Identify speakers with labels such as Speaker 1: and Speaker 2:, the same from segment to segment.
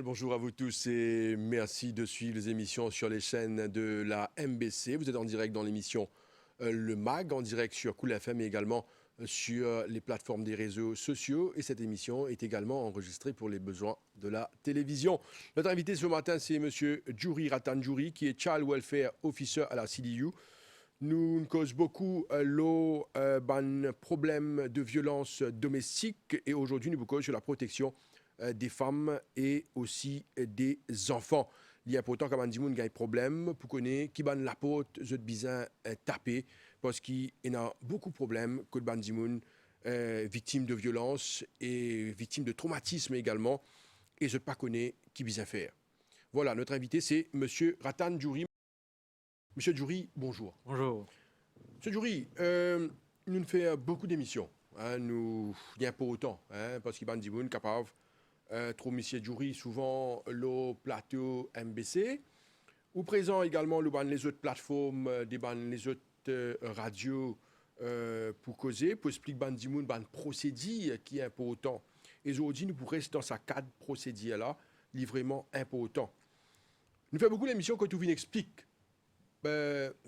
Speaker 1: cordial bonjour à vous tous et merci de suivre les émissions sur les chaînes de la MBC. Vous êtes en direct dans l'émission Le Mag, en direct sur Cool FM et également sur les plateformes des réseaux sociaux. Et cette émission est également enregistrée pour les besoins de la télévision. Notre invité ce matin, c'est M. Djouri Ratanjouri, qui est Child Welfare Officer à la CDU. Nous causons beaucoup le problème de violence domestique et aujourd'hui, nous vous causons sur la protection des femmes et aussi des enfants. Il y a important quand on a un problème pour connaître qui ban la porte, je besoin taper parce qu'il y a beaucoup de problèmes que le bandimoun victime de violence et victime de traumatisme également et je ne pas connaître qui besoin faire. Voilà, notre invité c'est Monsieur Ratan Djouri. Monsieur Djouri, bonjour.
Speaker 2: Bonjour.
Speaker 1: Monsieur Djouri, nous faisons beaucoup d'émissions. Hein, nous, il n'y a pas autant, hein, parce qu'il y a des gens capables trop Monsieur Djouri, souvent le plateau MBC, ou présent également les autres plateformes, les autres radios pour causer, pour expliquer ban procédé qui est important. Et aujourd'hui, nous pourrons rester dans sa cadre procédé là, livrement important. Nous faisons beaucoup d'émissions que tout vient explique.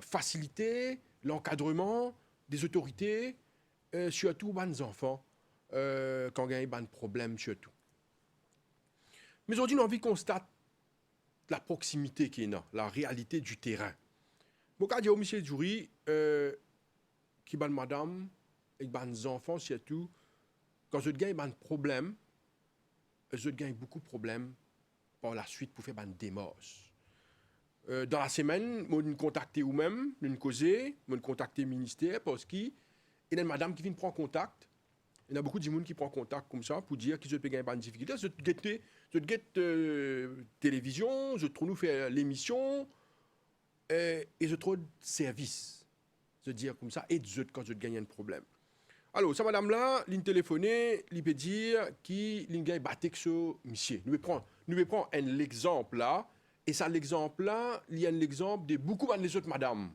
Speaker 1: Faciliter l'encadrement des autorités, surtout des enfants, quand il y a un problème surtout. Mais aujourd'hui, nous avons envie de constater la proximité qui est là, la réalité du terrain. Bon, quand il y a M. Djouri, qui ban madame, et des enfants surtout, quand je gagne un problème, je gagne beaucoup de problèmes par la suite pour faire des démarches. Dans la semaine, je me contacter vous-même, je me causer, je me contacter le ministère parce qu'il y a une madame qui vient prendre contact. Il y a beaucoup de gens qui prennent contact comme ça pour dire qu'ils ont des difficultés. Je guette télévision, je trouve nous faire l'émission et je trouve service. Je dire comme ça, et quand je gagne un problème. Alors, ça madame là, l'in téléphoné, il peut dire qu'il gagne battre sur monsieur. Nous vais prendre un exemple là. Et ça, l'exemple-là, il y a un exemple de beaucoup de autres madames.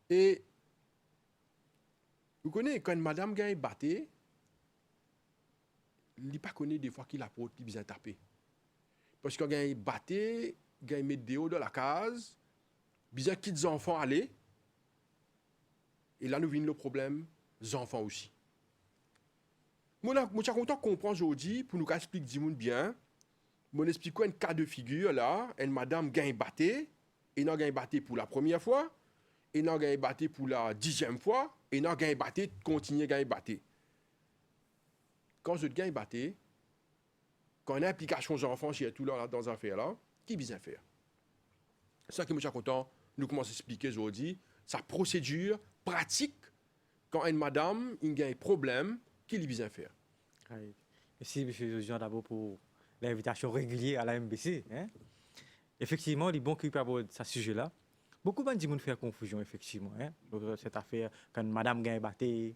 Speaker 1: Et vous connaissez, quand une madame gagne batté, il ne pas connaît des fois qu'il apporte, il besoin taper. Parce qu'il gagne batté, il gagne mettre des hauts dans la case, besoin quitter les enfants aller. Et là, nous vient le problème, les enfants aussi. Moi, je suis content de comprendre aujourd'hui, pour nous expliquer bien. Je explique un cas de figure là, une madame gagne batté, et non gagne batté pour la première fois, et non gagne batté pour la 10e fois, et non gagne batté, continue gagner batté. Quand je gagne batté, quand on a application aux enfants, chez tout là dans ces affaires là, qui besoin faire? C'est ça que je suis content, nous commençons à expliquer aujourd'hui, sa procédure pratique, quand une madame a un problème, qui lui besoin faire?
Speaker 2: Oui. Merci, M. Jean, d'abord pour l'invitation régulière à la MBC. Hein? Effectivement, il est bon qu'il parle de ce sujet-là. Beaucoup de gens font confusion, effectivement. Hein? Cette affaire, quand madame gagne batté,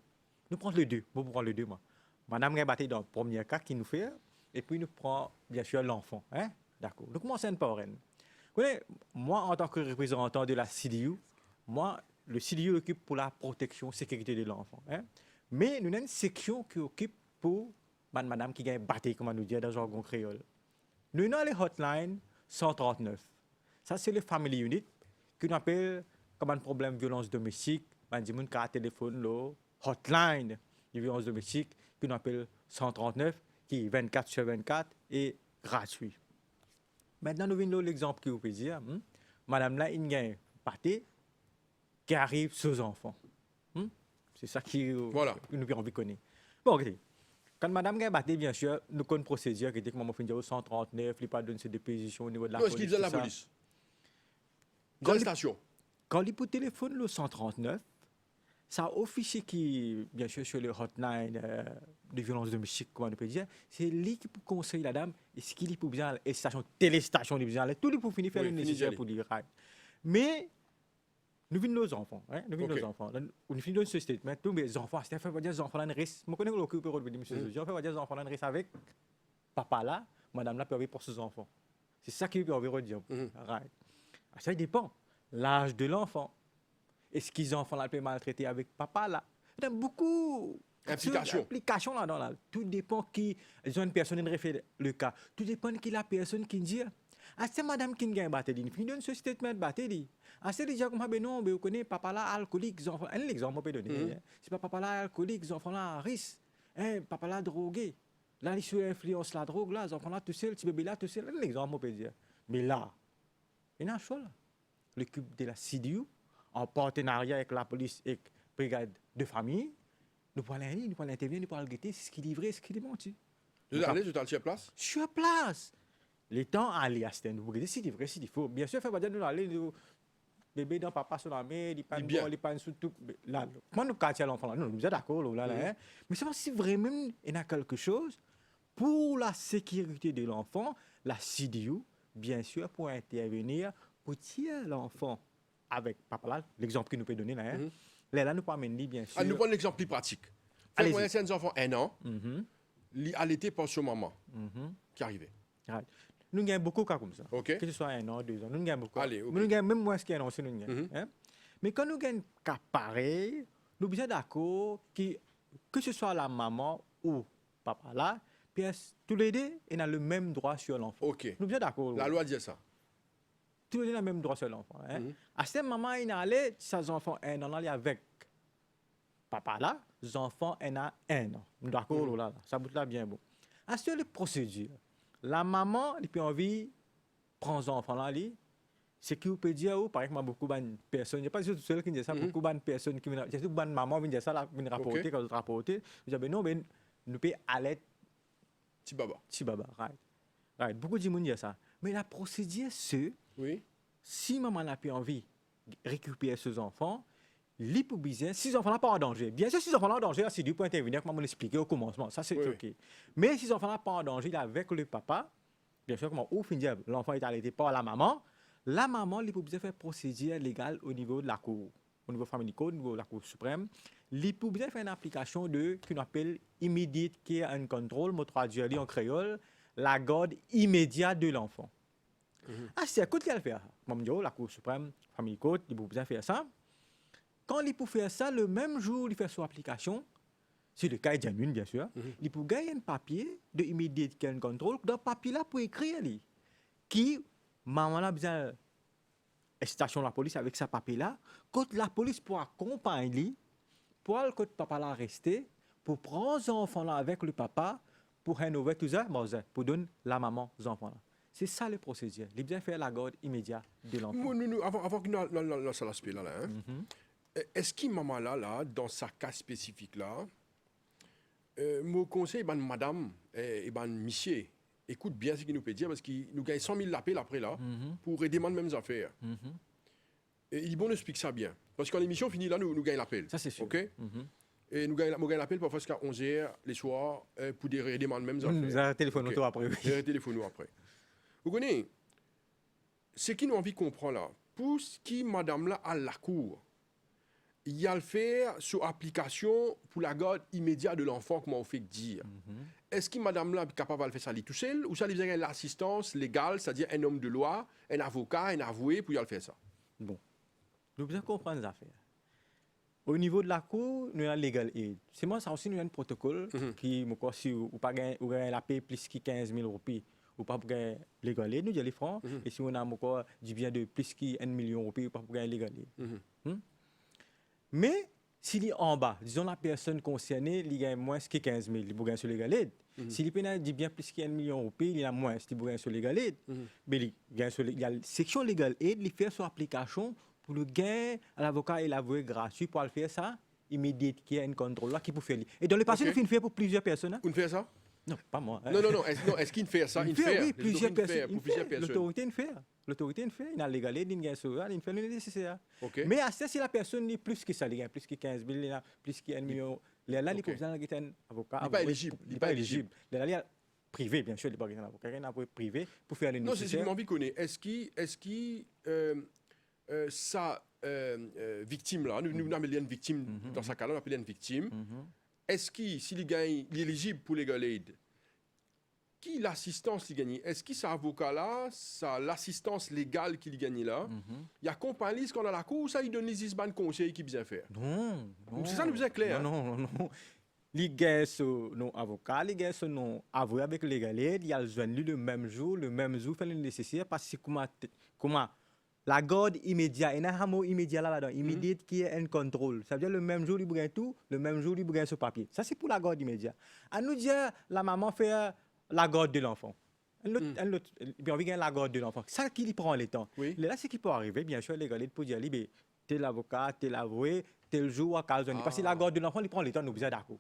Speaker 2: nous prenons les deux. Bon, prendre les deux, moi. Madame gagne batté dans le premier cas qui nous fait, et puis nous prenons, bien sûr, l'enfant. Hein? D'accord. Donc, commençons par elle. Moi, en tant que représentant de la CDU, moi, le CDU occupe pour la protection, sécurité de l'enfant. Hein? Mais nous avons une section qui occupe pour madame qui gagne batté, comme on nous dit dans le jargon créole. Nous avons les hotlines 139. Ça, c'est le family unit qu'on appelle comme un problème de violence domestique. On dit qu'on a téléphone, le hotline de violence domestique qu'on appelle 139, qui est 24/24 et gratuit. Maintenant, nous venons l'exemple que vous pouvez dire. Madame là, il gagne batté qui arrive aux enfants. C'est ça qui nous a envie de connaître. Bon, okay. Quand madame gagne batté, bien sûr, nous connaissons une procédure qui était que maman fait 139, il pas donné ses dépositions au niveau de la police.
Speaker 1: Qu'est-ce qu'il dit la police?
Speaker 2: Quand il peut téléphone le 139, ça officier qui, bien sûr, sur le hotline de violence domestique, comment on peut dire, c'est lui qui peut conseiller la dame, est-ce qu'il peut bien aller, station, téléstation, tout lui pour finir faire le nécessaire pour dire. Mais, nous venons nos enfants, hein? Nous venons nos enfants. Nous finissons ce statement. Tous mes enfants, c'est fait dire enfants dans risque. Je connais le peu de monsieur Zozo. On fait dire enfants dans risque avec papa là, madame là peut avoir pour ses enfants. C'est ça qui peut avoir dire. Right. Ça dépend. L'âge de l'enfant. Est-ce qu'ils enfants là peuvent maltraiter avec papa là? Il y a beaucoup.
Speaker 1: Implication.
Speaker 2: Implication là-dedans. Là. Tout dépend qui. Ils ont une personne qui refait le cas. Tout dépend qui la personne qui dit. Ah, c'est madame qui gagne batterie. Il donne ce statement batterie. Ah, c'est déjà comme ça, ben non, vous connaissez papa là alcoolique. Un exemple, on peut donner. C'est pas papa là alcoolique, les enfants là à risque. Papa là drogué. Là, il sous influence la drogue là, les enfants là tout seul, petit bébé là tout seul. Un exemple, on peut dire. Mais là, il y a un choix là. L'équipe de la CDU, en partenariat avec la police et la brigade de famille, nous pouvons aller, nous pouvons intervenir, nous pouvons guetter ce qui est livré, ce qui est menti.
Speaker 1: Vous êtes allé, vous êtes sur place?
Speaker 2: Sur place. Les temps aller à Sten, vous regardez si c'est vrai, si il faut. Bien sûr, il faut pas dire nous aller, nous bébé dans papa sur la mer, il pas bon, il pas sous tout. Là, moi nous quartier l'enfant là, non, nous êtes d'accord là, hein. Mais c'est pas si vraiment il y a quelque chose pour la sécurité de l'enfant, la CDU, bien sûr, pour intervenir, pour tirer l'enfant avec papa là, l'exemple qu'il nous peut donner là, hein. Là, nous pas amener bien sûr.
Speaker 1: Ah, nous prenons l'exemple plus pratique. Fait qu'on a un enfant 1 an, il allaitait par son maman qui arrivait.
Speaker 2: Right. Nous avons beaucoup de cas comme ça.
Speaker 1: Okay.
Speaker 2: Que ce soit 1 an, 2 ans, nous avons beaucoup.
Speaker 1: Allez, okay.
Speaker 2: Nous avons même moins qu'un an, nous avons. Hein? Mais quand nous avons un cas pareil, nous sommes bien d'accord que ce soit la maman ou papa là, puis tous les deux, ils ont le même droit sur l'enfant.
Speaker 1: Okay.
Speaker 2: Nous sommes bien d'accord.
Speaker 1: La loi dit ça.
Speaker 2: Tous les deux ont le même droit sur l'enfant. Hein? À cette maman, il a allé, ses enfants, un an, il avec papa là, les enfants, il a 1 an. Nous d'accord là, ça bout là bien bon. À ce les procédures. La maman, elle a envie de prendre les enfants là, c'est qui vous peut dire, par exemple, beaucoup de personnes, je ne sais pas si c'est tout seul qui dit ça, beaucoup de personnes qui viennent, beaucoup de mamans viennent dire ça, viennent rapporter, quand ils rapportent, ils disent, non, mais nous pouvons aller. Petit baba, right. Beaucoup de gens disent ça. Mais la procédure, c'est, si maman n'a pas envie de récupérer ses enfants, l'hypobiser, si les enfants n'ont pas en danger. Bien sûr, si les enfants sont en danger, c'est du point intervenir, comme on l'expliquait au commencement. Ça, c'est OK. Mais si les enfants n'ont pas en danger, là, avec le papa, bien sûr, comment au fin de l'enfant est allaité par la maman, l'hypobiser fait procédure légale au niveau de la Cour, au niveau family code, au niveau de la Cour suprême. L'hypobiser fait une application de, qu'on appelle immediate care and control, mot traduit en créole, la garde immédiate de l'enfant. Ah, c'est à quoi qu'il fait? La Cour suprême, family code, l'hypobiser fait ça. Quand il peut faire ça, le même jour, il fait son application, c'est le cas est genuine, bien sûr, il peut gagner un papier de immediate care and control, dans ce papier-là, pour écrire, qui, maman a besoin de station de la police avec ce papier-là, quand la police pour accompagner, pour le papa là rester, pour prendre les enfants là avec le papa, pour rénover tout ça, pour donner la maman aux enfants là. C'est ça le procédure. Il bien faire la garde immédiate de l'enfant.
Speaker 1: Nous, avant que nous lancions l'aspect là, est-ce qu'il maman là, dans sa cas spécifique là, mon conseil, madame et monsieur, écoute bien ce qu'il nous peut dire parce qu'il nous gagne 100 000 appels après là pour aider les mêmes affaires. Et il est bon de expliquer ça bien. Parce que quand l'émission finit là, nous gagnons l'appel.
Speaker 2: Ça c'est sûr.
Speaker 1: OK? Et nous gagnons l'appel parfois jusqu'à 11h les soirs pour aider les mêmes affaires.
Speaker 2: Nous avons téléphone auto après.
Speaker 1: Oui. Téléphone après. Vous connaissez, ce qui nous envie de comprendre là, pour ce qui madame là à la cour, il y a le faire sur application pour la garde immédiate de l'enfant, comme on fait dire. Est-ce que madame là est capable de faire ça tout seul ou ça lui vient l'assistance légale, c'est-à-dire un homme de loi, un avocat, un avoué pour y faire ça?
Speaker 2: Bon, nous devons comprendre les affaires. Au niveau de la cour, nous avons legal aid. C'est moi, ça aussi, nous avons un protocole qui, si vous n'avez pas la paix plus que 15 000 roupies, ou pas pour gagner legal aid, nous disons les francs. Et si on a du bien de plus que 1 million de roupies, ou pas pour gagner legal aid. Mais, s'il est en bas, disons la personne concernée, il gagne moins que 15 000, il peut gagner sur legal aid. S'il a dit bien plus que 1 million de roupies, il a moins, il peut gagner sur legal aid. Mais il y a la section legal aid, il fait son application pour le gain à l'avocat et l'avoué gratuit pour le faire ça, immediate care and control là qui peut faire. Et dans le passé, il fait pour plusieurs personnes.
Speaker 1: Vous fait ça?
Speaker 2: Non, pas moi.
Speaker 1: Non. Est-ce qu'il fait ça?
Speaker 2: Il fait, oui,
Speaker 1: plusieurs personnes.
Speaker 2: L'autorité le fait. L'autorité le fait. Il a légalité, il fait le nécessaire.
Speaker 1: Okay.
Speaker 2: Mais à ça, si la personne est plus que ça, il gagne plus que 15 000, il a plus que 1 million. Là, il peut besoin d'un avocat.
Speaker 1: Il n'est pas éligible.
Speaker 2: Il n'est pas éligible. Là, il est privé, bien sûr, il n'est pas un avocat. Il est un avocat privé pour faire le nécessaire.
Speaker 1: Non, c'est ce que j'ai envie de connaître. Est-ce que sa victime là, nous appelons une victime, dans sa cas là, on appelle une victime. Est-ce qu'il, s'il gagne, il est éligible pour legal aid? Qui l'assistance qu'il gagne? Est-ce que cet avocat-là, l'assistance légale qu'il gagne là, il accompagne ce qu'on a la cour ou ça, il donne les isban conseils qu'il bien faire?
Speaker 2: Non.
Speaker 1: C'est ça, nous est clair.
Speaker 2: Non. il gagne son nom avocat, il gagne son nom avoué avec légaliste, il a le même jour, fait le nécessaire parce que comment la garde immédiate, il y a un mot immédiat là-dedans, immédiat qui est un contrôle. Ça veut dire le même jour, il gagne tout, le même jour, il gagne ce papier. Ça, c'est pour la garde immédiate. À nous dire, la maman fait la garde de l'enfant. Puis on vient la garde de l'enfant. Ça qui lui prend le temps.
Speaker 1: Oui.
Speaker 2: Là, ce qui peut arriver, bien sûr, les gars, pour dire, tel avocat, tel avoué, tel jour, à 15 ans. Parce que la garde de l'enfant, il prend le temps, nous sommes d'accord.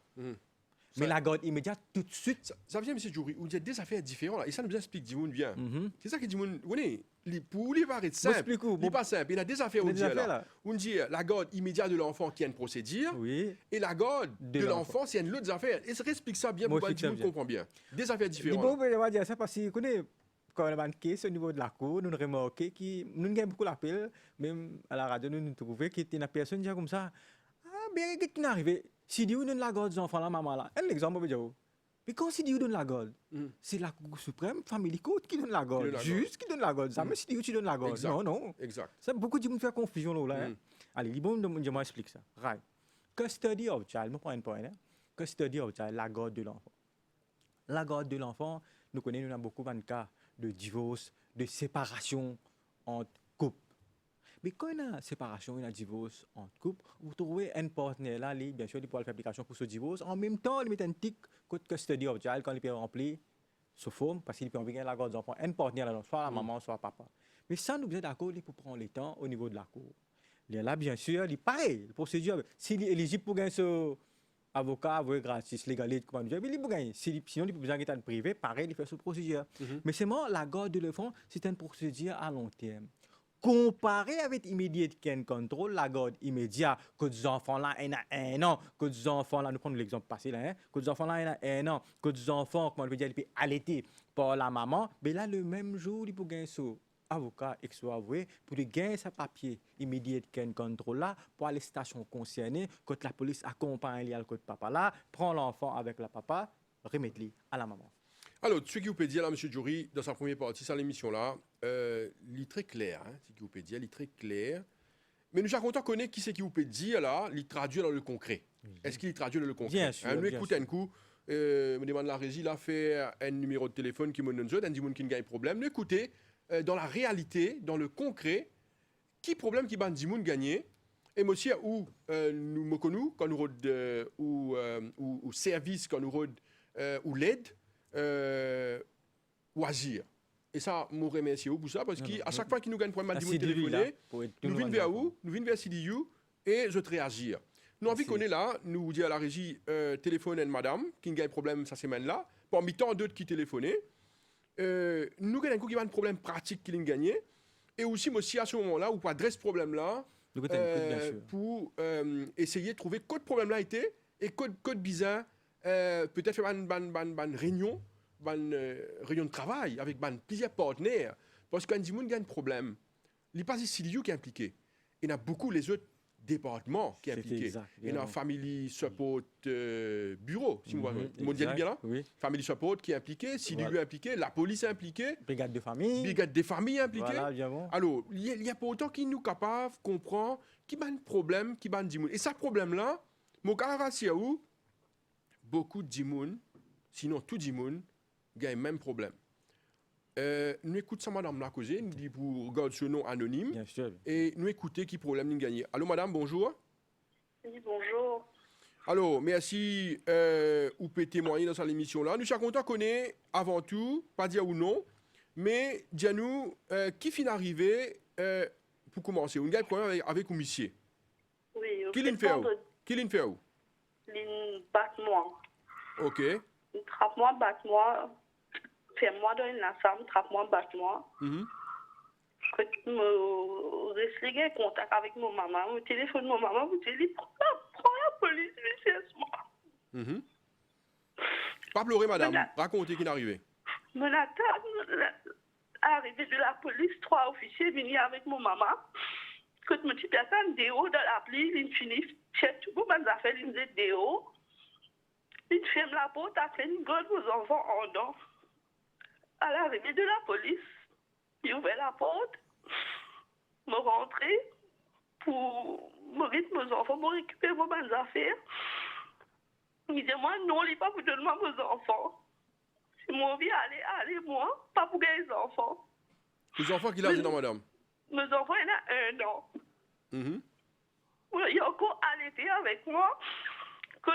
Speaker 2: Mais la garde immédiate, tout de suite.
Speaker 1: Ça vient, M. Djouri, où il y a des affaires différentes. Là, et ça nous explique, Dimoun, bien. C'est ça que Dimoun, vous voyez, pour lui, va être simple. Il n'est pas simple. Il y a des affaires où on dit la garde immédiate de l'enfant qui a une procédure.
Speaker 2: Oui.
Speaker 1: Et la garde de l'enfant, c'est une autre affaire. Et ça explique ça bien pour que Dimoun comprend bien. Des affaires différentes.
Speaker 2: Bon, on va dire ça parce que, quand on a une caisse au niveau de la cour, nous remarquons que nous avons beaucoup d'appels, même à la radio, nous trouvons qu'il y a une personne qui dit comme ça. Ah, bien, qu'est-ce qui est arrivé? Si Dieu donne la garde des enfants, la maman là, un exemple, on veut dire. Mais quand si Dieu donne la garde, c'est la Cour suprême, Family Court qui donne la garde, juste qui donne la garde. Ça, mais si Dieu tu donne la garde. Non, non.
Speaker 1: Exact.
Speaker 2: Ça, beaucoup de gens font confusion là. Allez, bon, je m'explique ça. Right. Custody of child, je prends un point. Custody of child, la garde de l'enfant. La garde de l'enfant, nous connaissons, nous avons beaucoup de cas de divorce, de séparation entre couples. Mais quand il y a une séparation, il y a un divorce entre couples, vous trouvez un partenaire là, bien sûr, il peut faire application pour ce divorce. En même temps, il met un tic code custody of child quand il peut remplir ce forme, parce qu'il peut envoyer la garde des enfants. Un partenaire là, soit la maman, soit papa. Mais ça, nous sommes d'accord, il peut prendre le temps au niveau de la cour. Là, bien sûr, il est pareil, la procédure. S'il est éligible pour gagner ce avocat, avocat gratis, légaliste, comment dire, mais il peut gagner. Sinon, il peut besoin d'être privé, pareil, il fait cette procédure. Mais c'est moi, la garde de l'enfant, c'est une procédure à long terme. Comparé avec immédiat can control, la garde immédiate, que des enfants là, il y a un an, que des enfants là, nous prenons l'exemple passé là, que des enfants là, il y a un an, que des enfants, comment on veut dire, ils peuvent allaiter par la maman, mais là, le même jour, il peut gagner ce avocat ex-avoué pour gagner ce papier immédiat can control là, pour aller à la station concernée, quand la police accompagne le papa là, prend l'enfant avec le papa, remettre-le à la maman.
Speaker 1: Alors, ce qui vous peut dire là, M. Djouri, dans sa première partie, sur l'émission-là, il est très clair, ce qui vous peut dire, il est très clair. Mais nous, chaque connaît qui c'est qui vous peut dire là, il traduit dans le concret. Est-ce qu'il traduit dans le concret?
Speaker 2: Bien sûr.
Speaker 1: Nous écoutons un coup, me demande la régie, là, fait un numéro de téléphone qui me donne un dit qui a un problème. Nous écoutez, dans la réalité, dans le concret, qui problème qui va dire gagner. Et aussi, où nous me connaissons, quand nous ou service, quand nous ou l'aide, ou agir. Et ça, je remercie pour ça, parce qu'à chaque fois qu'il nous gagne un problème de téléphoner, nous venons vers où? Nous venons vers CDU et je réagir. Nous envie qu'on est là, nous dit à la régie, téléphone à madame, qui gagne un problème cette semaine-là, parmi tant d'autres qui téléphonaient. Nous gagnons un coup qui a un problème pratique qui l'a gagné. Et aussi, moi, si à ce moment-là, ou pas adresse ce problème-là, pour essayer de trouver quoi de problème-là était, et code bizarre, peut-être faire une réunion, réunion de travail avec plusieurs partenaires. Parce qu'un Dimoun a un problème. Il n'est pas ici qui est impliqué. Il y a beaucoup les autres départements qui sont impliqués. Il y a un Family Support Bureau, si vous voyez bien là.
Speaker 2: Oui.
Speaker 1: Family Support qui est impliqué, CDU est impliqué, la police est impliquée.
Speaker 2: Brigade de famille.
Speaker 1: Brigade des familles impliquées.
Speaker 2: Voilà, bien bon.
Speaker 1: Alors, il y a pas autant qui nous capable de comprendre qui a un problème, qui a un Dimoun. Et ce problème-là, mon cas, c'est où beaucoup de Dimoun, sinon tout Dimoun, a le même problème. Nous écoutons ça, madame la causée, nous dit pour regarder ce nom anonyme.
Speaker 2: Bien sûr.
Speaker 1: Et nous écoutons qui problème nous gagner. Allô, madame, bonjour.
Speaker 3: Oui, bonjour.
Speaker 1: Alors, merci ou peut témoigner dans cette émission-là. Nous sommes contents qu'on ait, avant tout, pas dire ou non, mais dis-nous, qui finit arrivé pour commencer? On a un problème avec un monsieur.
Speaker 3: Oui,
Speaker 1: qui l'a fait où? Qui l'a fait où?
Speaker 3: Il bat moi.
Speaker 1: Ok.
Speaker 3: Il trappe moi, bat moi. Fais-moi dans une ensemble, trappe-moi, bat-moi. Quand je me reste contact avec mon maman, je téléphone mon maman, je dis, prends la police, laisse-moi.
Speaker 1: Pas pleurer, madame. Racontez qui est arrivé.
Speaker 3: Mon attaque, arrivé de la police, 3 officiers venus avec mon maman. Quand je me dis, personne, déo dans l'appli, il finit, chez tout le monde, a fait une déo. Il ferme la porte, a fait une gueule aux enfants en dents. À l'arrivée de la police, il ouvert la porte, me rentrer pour me rythme aux enfants, pour récupérer vos bonnes affaires. Il dit, moi, non, il n'est pas pour donner mes enfants. Si moi envie aller, moi, pas pour gagner les enfants.
Speaker 1: Les enfants qui l'âge dans madame?
Speaker 3: Mes enfants, il y en a 1 an.
Speaker 1: Mhm.
Speaker 3: Il a encore allaité avec moi que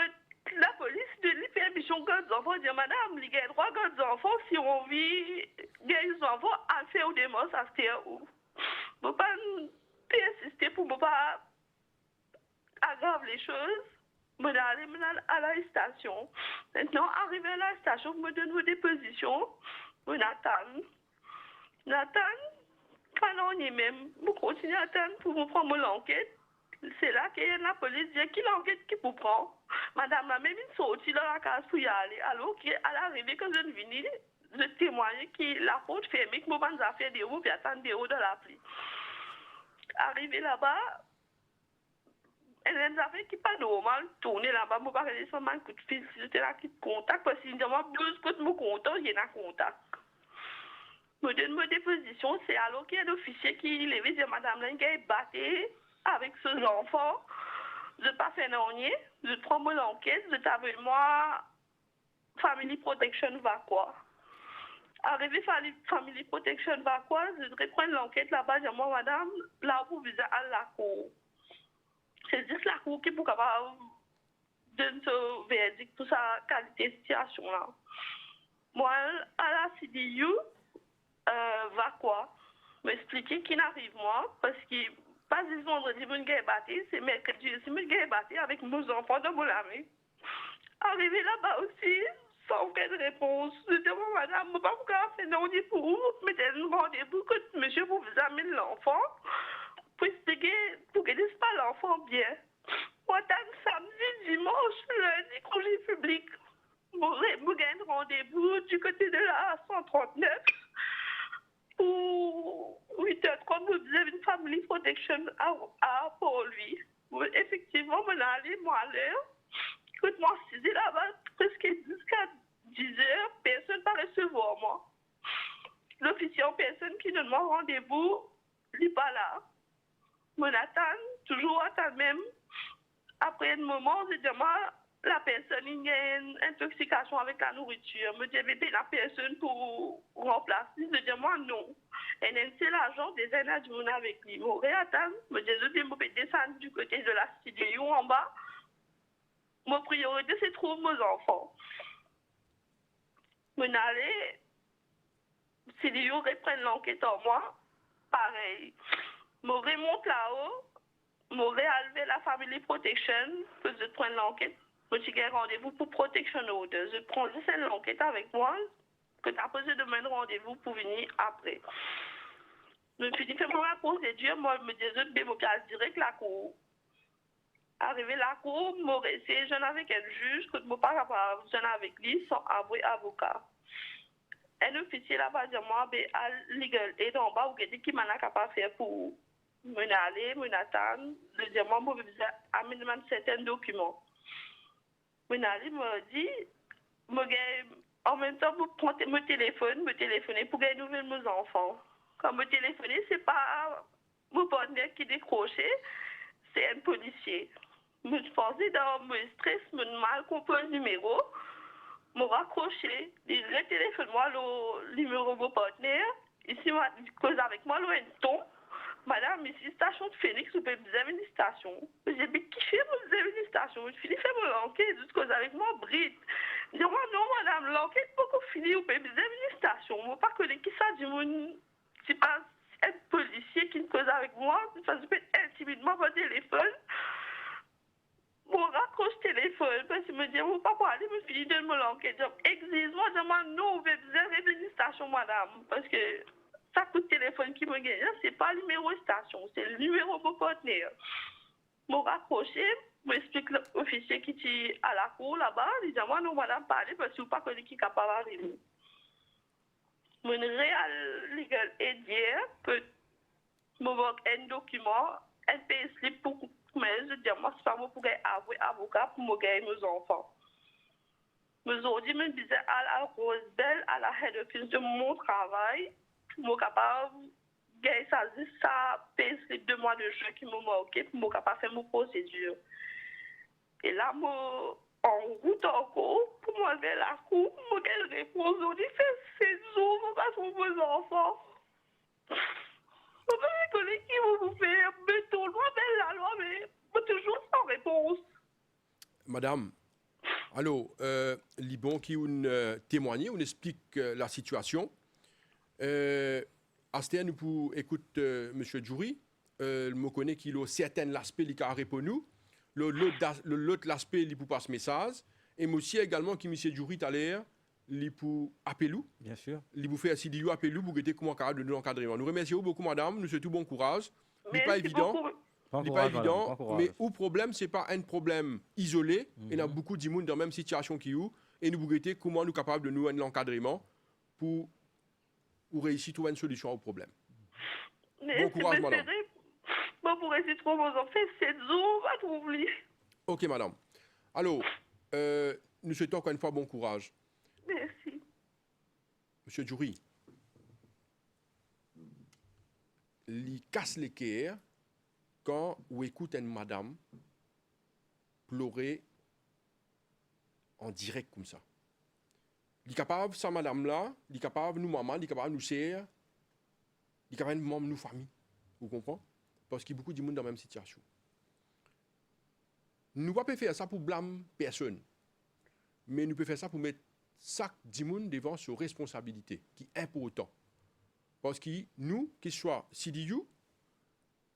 Speaker 3: la police de lui permission aux enfants. Il dit, madame, il y a droit aux enfants si on vit gagner les enfants à faire des mots, ça se tient où. Je ne peux pas insister pour ne pas aggraver les choses. Je vais aller à la station. Maintenant, arrivé à la station, je me donne vos dépositions. Je Nathan. Nathan, pendant même, je continue à attendre pour me prendre l'enquête. C'est là que la police dit qui l'enquête qui vous prend. Madame a même sorti dans la case pour y aller. Alors qu'à l'arrivée, quand je venais, je témoignais que la porte fermée, que moi, j'ai fait des roues, puis attendre des roues dans la pluie. Arrivé là-bas, elle a fait qui pas normal, tourner là-bas, je ne vais pas regarder seulement un coup de fil, si j'étais là qui te contacte, parce qu'il me dit, moi, 12 coups de mon contact, il y en a contact. Me donne ma déposition, c'est alors qu'il y a l'officier qui levait dit, madame, là, il est battu avec ses enfants. Je ne pas fait rien, je prends mon enquête, je t'avais moi, Family Protection va quoi. Arrivé Family Protection va quoi, je reprends l'enquête là-bas, je dis, moi, madame, là, vous visez à la cour. C'est juste la cour qui est pour capable de ce verdict pour sa qualité de situation là. Moi, à la CDU, va quoi m'expliquer qui n'arrive moi parce que pas ce vendredi mon gars est battu, c'est mercredi aussi mon gars est battu avec mes enfants dans mon ami. Arrivé là-bas aussi sans aucune réponse, je demande madame, je ne peux pas pouvoir faire non pour vous, mettez un rendez-vous que monsieur vous amène l'enfant pour expliquer pour que ce pas l'enfant bien. Moi, samedi, dimanche, lundi, congé public. Je gagne rendez-vous du côté de la 139 pour 8h30, vous avez une family protection pour lui. Effectivement, je suis allé, moi, à l'heure. Quand moi, 6h là-bas, presque jusqu'à 10h, personne ne va recevoir moi. L'officier en personne qui donne mon rendez-vous, il n'est pas là. Je attends, toujours attends même. Après un moment, je demande la personne il y a une intoxication avec la nourriture. Me dit bébé la personne pour remplacer. Je dis moi non. Et c'est l'agent des aides du monde avec lui. Je attends, me dit je vais descendre du côté de la studio en bas. Ma priorité c'est trouver mes enfants. Je n'allais studio reprendre l'enquête en moi. Pareil. Je remonte là-haut. Je vais la family protection pour je prendre l'enquête. Je suis rendez-vous pour protection order. Je prends juste l'enquête avec moi, que tu as posé demain rendez-vous pour venir après. Je me suis dit, fais-moi la procédure, moi, je me disais, je vais me direct la cour. Arrivé la cour, je me essayé, j'en avec un juge, que je ne peux pas avoir j'en avec lui sans avouer avocat. Un officier là-bas dit, moi, à legal aid en bas, ou qui dit m'a capable de faire pour me aller, me attendre, le dire, moi, je vais amener certains documents. Minali me dit, en même temps, vous prenez me téléphoner pour gagner nouvelles mes enfants. Quand me téléphoner, c'est pas mon partenaire qui décrochait, c'est un policier. Je pensais dans mon stress, me mal compris le numéro, me raccroché, il téléphone-moi le numéro de mon partenaire, ici, cause avec moi, le ton. Madame, ici, station de Phoenix, vous avez une station. J'ai dit, qui fait vous avez une station? Je finis faire mon enquête, juste cause avec moi, Brit. Je dis, moi, non, madame, l'enquête n'est pas finie, vous avez une station. Je ne pas connaître qui ça du monde. C'est pas un policier qui me cause avec moi, ça se fait intimidement par téléphone. Mon raccroche téléphone, parce qu'il me dit, vous pas aller me finir de mon enquête. Existe-moi, je dis, non, vous avez une station, madame, parce que ça coup de téléphone qui me gagne, c'est pas le numéro de station, c'est le numéro de mon partenaire. Je me raccroché, je m'explique l'officier qui est à la cour là-bas, il dit, moi, non, madame, parlez parce que vous ne pas connaître qui est capable d'arriver. Je me réal legal aid hier, que je me manque un document, un payslip pour mais je dis, moi, c'est pas moi pour avouer avocat pour me gagner mes enfants. Mais aujourd'hui, je me disais à la Rosebell, à la head office de mon travail, pour me capable gagner ça paye les 2 mois de jeu qui me manquait pour me capable faire mon procédure. Et là, en route encore, pour moi vers la cour, moi qu'elle répond, on dit, fait 7 jours, on va trouver vos enfants. On va rigoler qui vous faire, mais tout le monde fait la loi, mais toujours sans réponse.
Speaker 1: Madame, alors, Libon qui a témoigné, on explique la situation. Astéa, nous pour écouter M. Djouri. Je connais qu'il a certains aspects qui a répondu. L'autre aspect, il pour passer message. Et moi aussi également, qui M. Djouri tout à l'heure, il pour appeler.
Speaker 2: Bien sûr.
Speaker 1: Il vous fait un CDU appeler pour guetter comment de l'encadrement. Nous remercions beaucoup, madame. Nous souhaitons bon courage. Ce n'est pas évident.
Speaker 2: Bon
Speaker 1: Ce n'est pas
Speaker 2: courage, madame,
Speaker 1: évident,
Speaker 2: bon courage.
Speaker 1: mais le problème, ce n'est pas un problème isolé. Il y a beaucoup de monde dans la même situation que vous. Et nous regrettons comment nous sommes capables de nous un encadrement pour réussir à trouver une solution au problème.
Speaker 3: Mais
Speaker 1: Bon courage, madame.
Speaker 3: Bon, pour essayer de trouver vos enfants, 7 jours, on va trouver.
Speaker 1: Ok, madame. Alors, nous souhaitons encore une fois bon courage.
Speaker 3: Merci.
Speaker 1: Monsieur Djouri, il casse les cœurs quand vous écoutez une madame pleurer en direct comme ça. Il est capable, sa madame-là, il est capable, nous maman, il est capable, nous sœurs, il est capable, nous membres, nous famille. Vous comprenez? Parce qu'il y a beaucoup de monde dans la même situation. Nous ne pouvons pas faire ça pour blâmer personne. Mais nous pouvons faire ça pour mettre chaque monde devant ses responsabilités, qui est important. Parce que nous, qu'il soit CDU,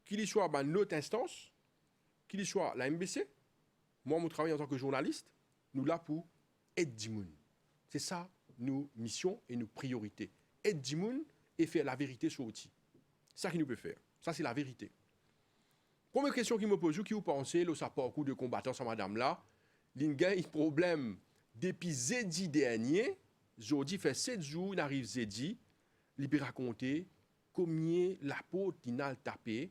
Speaker 1: qu'il soit dans notre instance, qu'il soit la MBC, moi, je travaille en tant que journaliste, nous là pour aider du monde. C'est ça nos missions et nos priorités. Aider du monde et faire la vérité sur l'outil. C'est ça qu'il nous peut faire. Ça, c'est la vérité. Première question qui me pose, qui vous pensez, le parcours de combattant sans madame là, il y a un problème depuis jeudi dernier, jeudi fait 7 jours, il arrive jeudi, il peut raconter combien la peau il a tapé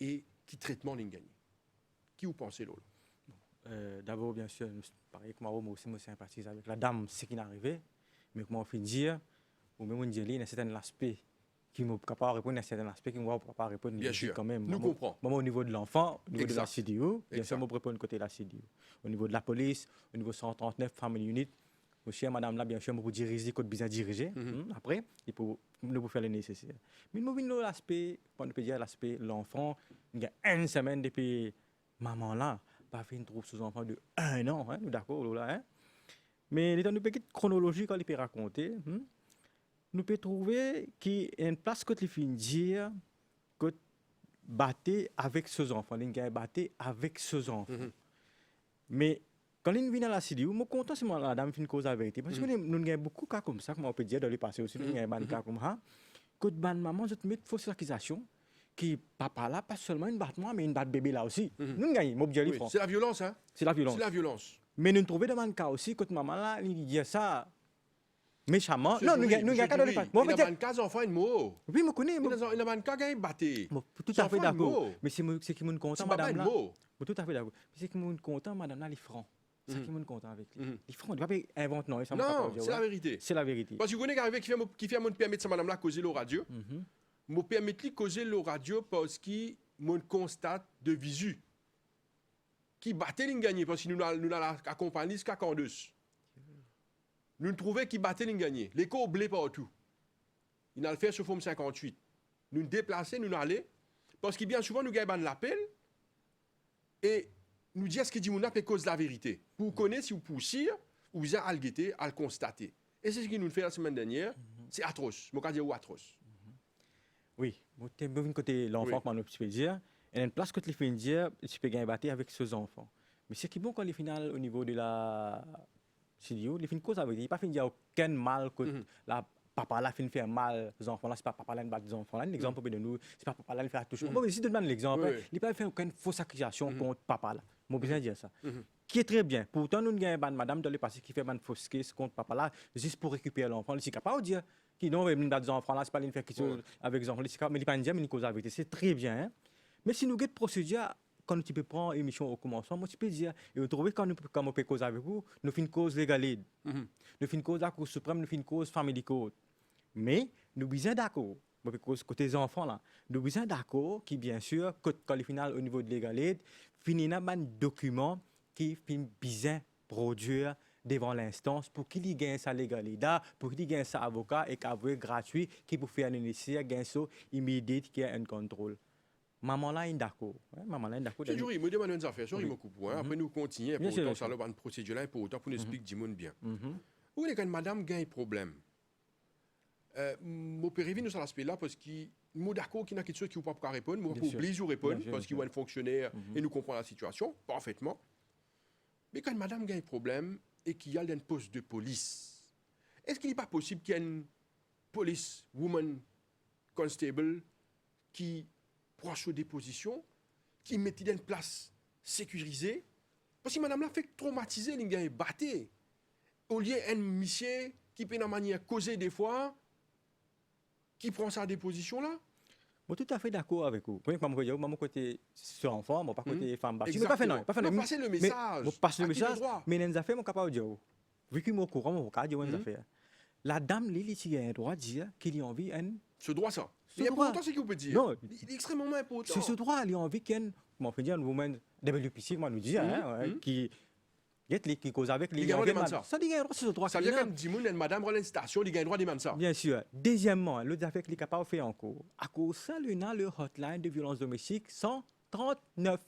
Speaker 1: et qui traitement il a gagné. Qui vous pensez là?
Speaker 2: D'abord, bien sûr, pareil que moi aussi, je sympathise avec la dame, ce qui est arrivé. Mais comment on fait dire, ou même on dit, il y a un certain aspect qui ne peut pas répondre à un certain aspect qui ne peut pas répondre.
Speaker 1: Bien sûr,
Speaker 2: quand même.
Speaker 1: nous comprenons.
Speaker 2: Moi, au niveau de l'enfant, au niveau
Speaker 1: Exact.
Speaker 2: de la CDU, bien sûr,
Speaker 1: Exact.
Speaker 2: je réponds côté de la CDU. Au niveau de la police, au niveau 139 Family Unit, monsieur, madame là, bien sûr, je peux diriger, quand besoin diriger. Après, il faut faire le nécessaire. Mais nous avons l'aspect, on peut dire l'aspect l'enfant, il y a une semaine depuis maman là, pas fait une troupe sous enfant de 1 an, hein, nous d'accord là, hein. Mais dans une petite chronologie quand il peut raconter, nous peut trouver qu'il y a une place que il finit dire que battre avec ses enfants, il gagne battre avec ses enfants. Mais quand il vient à la CDU, je suis content si la dame fait une cause à vérité. Parce que nous avons beaucoup de cas comme ça, comme on peut dire dans le passé aussi, nous avons des cas comme ça. Que de maman, je te mets fausse accusation, qui papa là, pas seulement une batte moi, mais une batte bébé là aussi. Nous gagnons,
Speaker 1: Oui, c'est la violence, hein?
Speaker 2: c'est la violence.
Speaker 1: C'est la violence.
Speaker 2: Mais nous trouvons dans le cas aussi, que maman là, il dit ça méchamment.
Speaker 1: Monsieur
Speaker 2: Non, nous
Speaker 1: Djouri,
Speaker 2: gagnons
Speaker 1: Monsieur
Speaker 2: dans le
Speaker 1: Djouri,
Speaker 2: passé.
Speaker 1: il a 24 enfants et mot.
Speaker 2: Oui, je connais.
Speaker 1: Il a 24 gars et batté.
Speaker 2: Tout à fait d'accord. Mais c'est qui me content,
Speaker 1: C'est pas
Speaker 2: madame
Speaker 1: un
Speaker 2: là.
Speaker 1: mot.
Speaker 2: Tout à fait d'accord. C'est qui me content, madame là, il est franc. C'est qui me content avec lui. Il est franc, il ne va pas inventer non.
Speaker 1: Non, c'est la vérité.
Speaker 2: C'est la vérité.
Speaker 1: Parce que vous connaissez qui fait mon permettre ça madame là causer le radio. Mon permettre lui causer le radio parce qu'il mon constate de visu. Qui battait l'ingagné parce que nous l'avons accompagné jusqu'à Candeus. Nous trouvons qu'il battait l'ingagné. L'écho blé partout. Il a le fait sur forme 58. Nous nous déplaçons, nous allons parce que bien souvent nous gagnons l'appel et nous disons ce que dit mon appel cause la vérité. Pour connaître si vous poussez ou vous avez à le guetter, à le constater. Et c'est ce qu'il nous fait la semaine dernière. C'est atroce. Je dire atroce.
Speaker 2: Oui, je suis côté l'enfant, comme on peut dire. Il y a une place que tu fais dire, tu peux gagner battre avec ses enfants. Mais ce qui est bon quand les finales au niveau de la CDU, les fins cause avec, il n'y a pas fin dire aucun mal que la papa là fin faire mal aux enfants là, c'est pas papa là qui bat des enfants là. L'exemple de nous, c'est pas papa là qui fait toucher. Bon, si tu demandes l'exemple, il n'y a pas fait aucune fausse accusation contre papa là. Moi besoin dire ça. Qui est très bien. Pourtant nous gagnons madame dans le passé qui fait une fausse case contre papa là juste pour récupérer l'enfant, c'est capable de dire qui non mais des enfants là, c'est pas une faire quelque chose avec les enfants, mais il pas dire mais une cause avec. C'est très bien. Hein? Mais si nous avons une procédure, quand tu peux prendre l'émission au commencement, moi, tu peux dire, et vous trouvez quand on peut cause avec vous, nous faisons une cause légale. Nous faisons une cause de la Cour suprême, nous faisons une cause family code. Mais nous sommes bien d'accord, côté des enfants, là, nous sommes bien d'accord qui, bien sûr, quand le final au niveau de l'égalité, finit un document qui finit bien produire devant l'instance pour qu'il y gagne sa légalité, pour qu'il y gagne sa avocat et qu'avouer gratuit qui pour faire le nécessaire gagne ça immédiat qui a un contrôle. Maman là est d'accord. Maman là est d'accord.
Speaker 1: C'est jury, me demande une affaire, sorry, me coupe. Après nous continuons,
Speaker 2: Bien
Speaker 1: pour
Speaker 2: sûr,
Speaker 1: autant,
Speaker 2: bien
Speaker 1: ça
Speaker 2: sûr.
Speaker 1: va une procédure là, pour autant, pour nous expliquer du monde bien.
Speaker 2: Mhm.
Speaker 1: Où est quand madame gagne problème? Mon périvis nous sur l'aspect là parce qu'il nous d'accord qu'il y a quelque chose qui ne peut pas répondre, moi
Speaker 2: Bien
Speaker 1: pour
Speaker 2: sûr.
Speaker 1: obligé de répondre
Speaker 2: Bien sûr,
Speaker 1: parce
Speaker 2: bien
Speaker 1: qu'il y a un fonctionnaire et nous comprend la situation parfaitement. Mais quand madame gagne problème et qu'il y a un poste de police, est-ce qu'il n'est pas possible qu'il y ait une police woman constable qui proche aux dépositions, qui mette dans une place sécurisée? Parce que madame là fait traumatiser, elle gagne batté. Au lieu d'un monsieur qui peut de manière causer des fois, qui prend sa déposition là?
Speaker 2: Je suis tout à fait d'accord avec vous. Premier, mon côté sur enfant, mon pas côté femme battue. Mais
Speaker 1: Exactement.
Speaker 2: pas fait non.
Speaker 1: Non, passer le message.
Speaker 2: Mais passer le
Speaker 1: À qui le
Speaker 2: message,
Speaker 1: droit?
Speaker 2: mais les affaires, mon capable de dire. Vu que mon courant, mon cas, dire les
Speaker 1: Mhm.
Speaker 2: affaires. La dame, il a un droit de dire qu'il a envie un.
Speaker 1: Ce droit ça.
Speaker 2: Ce
Speaker 1: Et
Speaker 2: droit.
Speaker 1: important, c'est qu'on peut dire.
Speaker 2: Non.
Speaker 1: Il est extrêmement important.
Speaker 2: C'est ce droit, il a envie qu'il comment on peut dire, un woman WPC, comment nous dire, qui cause avec
Speaker 1: Il a le droit de demander ça.
Speaker 2: Ça, il a un droit, c'est ce droit.
Speaker 1: Ça veut dire que dit moun, madame rend une station, il a le droit de demander ça.
Speaker 2: Bien sûr. Deuxièmement, l'autre affaire qu'il est capable de faire encore. À cause de ça, il a le hotline de violence domestique 139.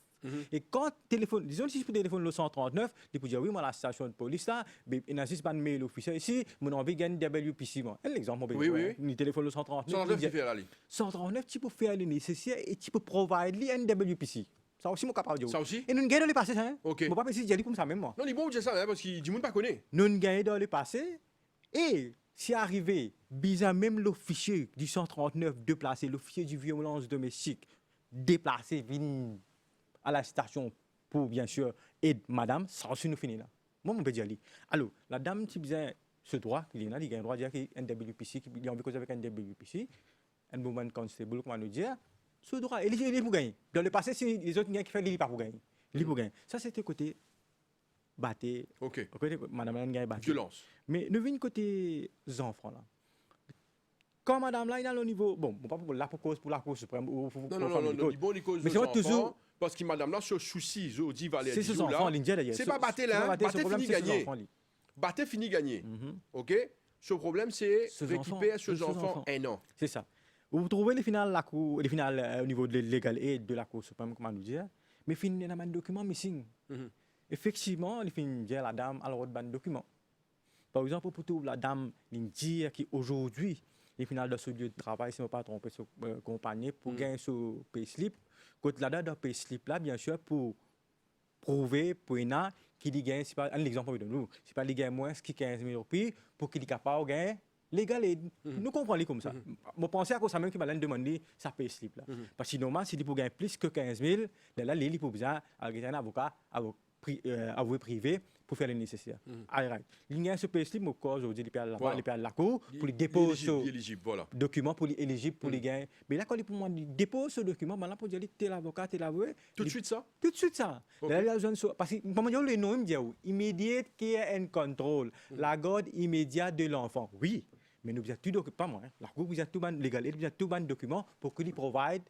Speaker 2: Et quand téléphone, disons si je peux téléphoner le 139, il peut dire oui, moi la station de police là, mais il n'existe pas de mail officiel ici, mon envie de gagner WPC. Un exemple,
Speaker 1: Oui, oui.
Speaker 2: il téléphone le 139.
Speaker 1: 139 qui fait là.
Speaker 2: 139, tu peux faire le nécessaire et tu peux provide un WPC. Ça aussi, mon capable de dire.
Speaker 1: Ça aussi?
Speaker 2: Et nous gagnons dans le passé, hein.
Speaker 1: Ok.
Speaker 2: Je ne peux pas penser d'y aller comme ça même moi.
Speaker 1: Non, il est bon de dire ça, hein, parce qu'il dit moun pas connaît.
Speaker 2: Nous gagnons dans le passé et si arrivé, bizarre même l'officier du 139 déplacé, l'officier du violence domestique déplacé, vient à la station pour bien sûr aider madame, ça aussi nous finit là. Moi, on peut dire lui. Alors, la dame qui besoin ce droit, il a le droit de dire qu'il y a un WPC, qu'il a envie de causer avec un WPC, un woman constable, comment nous dire, ce droit, il est pour gagner. Dans le passé, si les autres gagnent qui fait, il n'est pas pour gagner. Il est pour gagner. Ça, c'était côté batté,
Speaker 1: Ok.
Speaker 2: côté madame elle gagne batté.
Speaker 1: Violence.
Speaker 2: Mais nous venons côté enfants là. Quand madame là, il a le niveau, bon, pas pour la cause pour la Cour suprême ou pour
Speaker 1: Non, non, non, non, il bon, il cause
Speaker 2: mais
Speaker 1: aux
Speaker 2: c'est pas
Speaker 1: enfants,
Speaker 2: toujours.
Speaker 1: parce que madame là, ce souci, je dis Valérie,
Speaker 2: C'est ce
Speaker 1: Diouf,
Speaker 2: enfants,
Speaker 1: là,
Speaker 2: l'Indien d'ailleurs.
Speaker 1: c'est pas batté là, batté fini gagné.
Speaker 2: gagné.
Speaker 1: Batté fini gagné.
Speaker 2: Mhm.
Speaker 1: Ok? Ce problème, c'est
Speaker 2: Ce
Speaker 1: récupérer
Speaker 2: enfants,
Speaker 1: ce
Speaker 2: ce
Speaker 1: enfants
Speaker 2: enfants.
Speaker 1: un an.
Speaker 2: C'est ça. Vous trouvez les finales, la cour, les finales au niveau de légal et de la Cour suprême, comment nous dire, mais il y a un document missing.
Speaker 1: Mhm.
Speaker 2: Effectivement, il finit dire la dame alors de document. Par exemple, pour tout la dame, il dit qu'aujourd'hui, les finales de ce lieu de travail, si on ne pas tromper ce compagnie, pour gagner ce payslip, quand la date de payslip là, bien sûr, pour prouver pour une qui dit gagne, c'est pas un exemple de nous, c'est pas les gagne moins que 15 000 roupies pour qu'il est capable de gagner légal aide. Nous comprenons comme ça. Je pense à ça même qui m'a demandé ça payslip là. Parce que normalement, s'il pour gagner plus que 15 000, là, il faut besoin d'avoir un avocat, avoué privé pour faire le nécessaire. Il y a ce payslip, mon corps aujourd'hui, il perd la cour pour les déposer ce
Speaker 1: éligible, voilà.
Speaker 2: document pour les éligible pour les gagner. Mais là, quand il pour moi dépose ce document, là pour dire t'es l'avocat, t'es l'avoué.
Speaker 1: Tout de suite ça?
Speaker 2: Tout de suite ça.
Speaker 1: Ok.
Speaker 2: Là, il y a besoin de parce que comment dire le nom il me dit immédiat qui est un contrôle, la garde immédiate de l'enfant. Oui, mais nous besoin tout document, pas moi. La cour besoin tout ban légal, il besoin tout ban document pour qu'il provide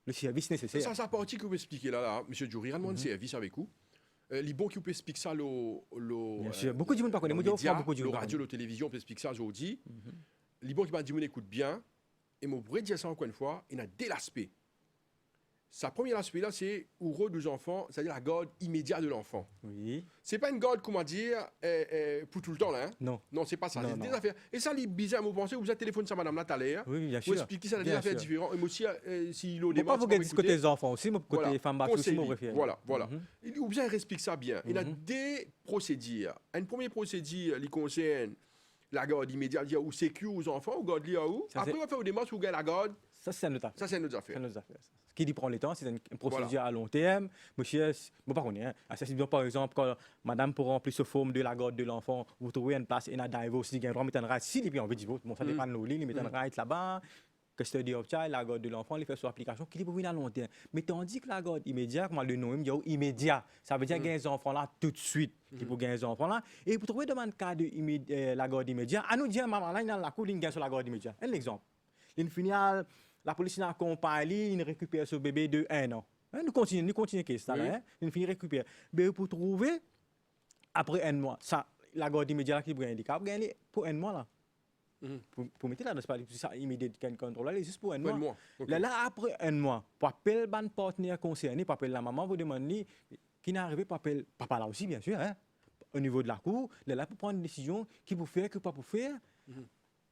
Speaker 2: le service nécessaire.
Speaker 1: Ça, partie que vous expliquez là, M. Djouri, rendez-moi un service avec vous. Les bons qui peut expliquer ça,
Speaker 2: Bien sûr, beaucoup de gens ne connaissent pas. Beaucoup de
Speaker 1: le
Speaker 2: gens
Speaker 1: radio, la télévision, peut expliquer ça aujourd'hui. Les bons qui m'a dit, on écoute bien. Et mon vrai dire ça encore une fois, il y a deux aspects. Sa premier aspect là, c'est heureux des enfants, c'est-à-dire la garde immédiate de l'enfant.
Speaker 2: Oui.
Speaker 1: C'est pas une garde, comment dire, pour tout le temps là. Hein?
Speaker 2: Non.
Speaker 1: Non, c'est pas ça.
Speaker 2: Non,
Speaker 1: C'est des
Speaker 2: non.
Speaker 1: affaires. Et ça, les bizarre, vous pensez, vous avez téléphoné ça, madame là, tout à l'heure.
Speaker 2: Oui, bien
Speaker 1: Vous
Speaker 2: sûr.
Speaker 1: expliquez ça, des
Speaker 2: Bien
Speaker 1: affaires
Speaker 2: sûr.
Speaker 1: différentes. Et moi aussi, si l'eau
Speaker 2: Faut pas vous
Speaker 1: démarre,
Speaker 2: dire côté des enfants aussi, mais côté
Speaker 1: Voilà.
Speaker 2: femmes battues aussi,
Speaker 1: Conseiller.
Speaker 2: mon référent.
Speaker 1: Voilà, voilà.
Speaker 2: Mhm.
Speaker 1: Ou bien il explique ça bien. Il y a deux procédures. Une première procédure qui concerne la garde immédiate, dire où sécu aux enfants, ou garde lié à où.
Speaker 2: Ça,
Speaker 1: Après,
Speaker 2: c'est-
Speaker 1: on va faire des démarches où gagne la garde.
Speaker 2: Ça, c'est un autre affaire.
Speaker 1: Ça, c'est une autre
Speaker 2: C'est
Speaker 1: affaire.
Speaker 2: une autre affaire. Ça. Ce qui dit prend le temps, c'est une procédure à long terme. Monsieur, bon, pas qu'on est. Ça, c'est bien, par exemple, quand madame pour remplir ce forme de la garde de l'enfant, vous trouvez une place, et il y a un aussi, il y a un droit de mettre un right. Si, et puis on veut dire, bon, ça dépend de nos lignes, il met un right là-bas. Custody of child, la garde de l'enfant, il fait sur application, qui est pour venir à long terme. Mais tandis que la garde immédiate, comme le nom, il dit immédiat. Ça veut dire gagner les enfants là tout de suite. Qui pour gagner les enfants là. Et pour trouver demande cas de la garde immédiate, à nous dire, maman là, il y a la cour, il gagne sur la garde immédiate. Un exemple. Il finit la police n'a accompagné, il récupère ce bébé de 1 an. Hein, nous continuons case ça
Speaker 1: Oui.
Speaker 2: là, hein. Nous finissons récupérer. Mais pour trouver après un mois, ça la garde immédiate qui prend handicap, gagner pour un mois là.
Speaker 1: Mhm.
Speaker 2: Pour mettre là, c'est pas ça immédiat qu'un contrôle là, juste pour un
Speaker 1: Pas de
Speaker 2: mois.
Speaker 1: moi. Ok.
Speaker 2: Là, après un mois, pour appeler ban partenaire concerné, pour appeler la maman, vous demandez qui n'est arrivé, pour appeler papa là aussi, bien sûr, hein, au niveau de la cour, là pour prendre une décision, qui pour faire, qui pas pour faire.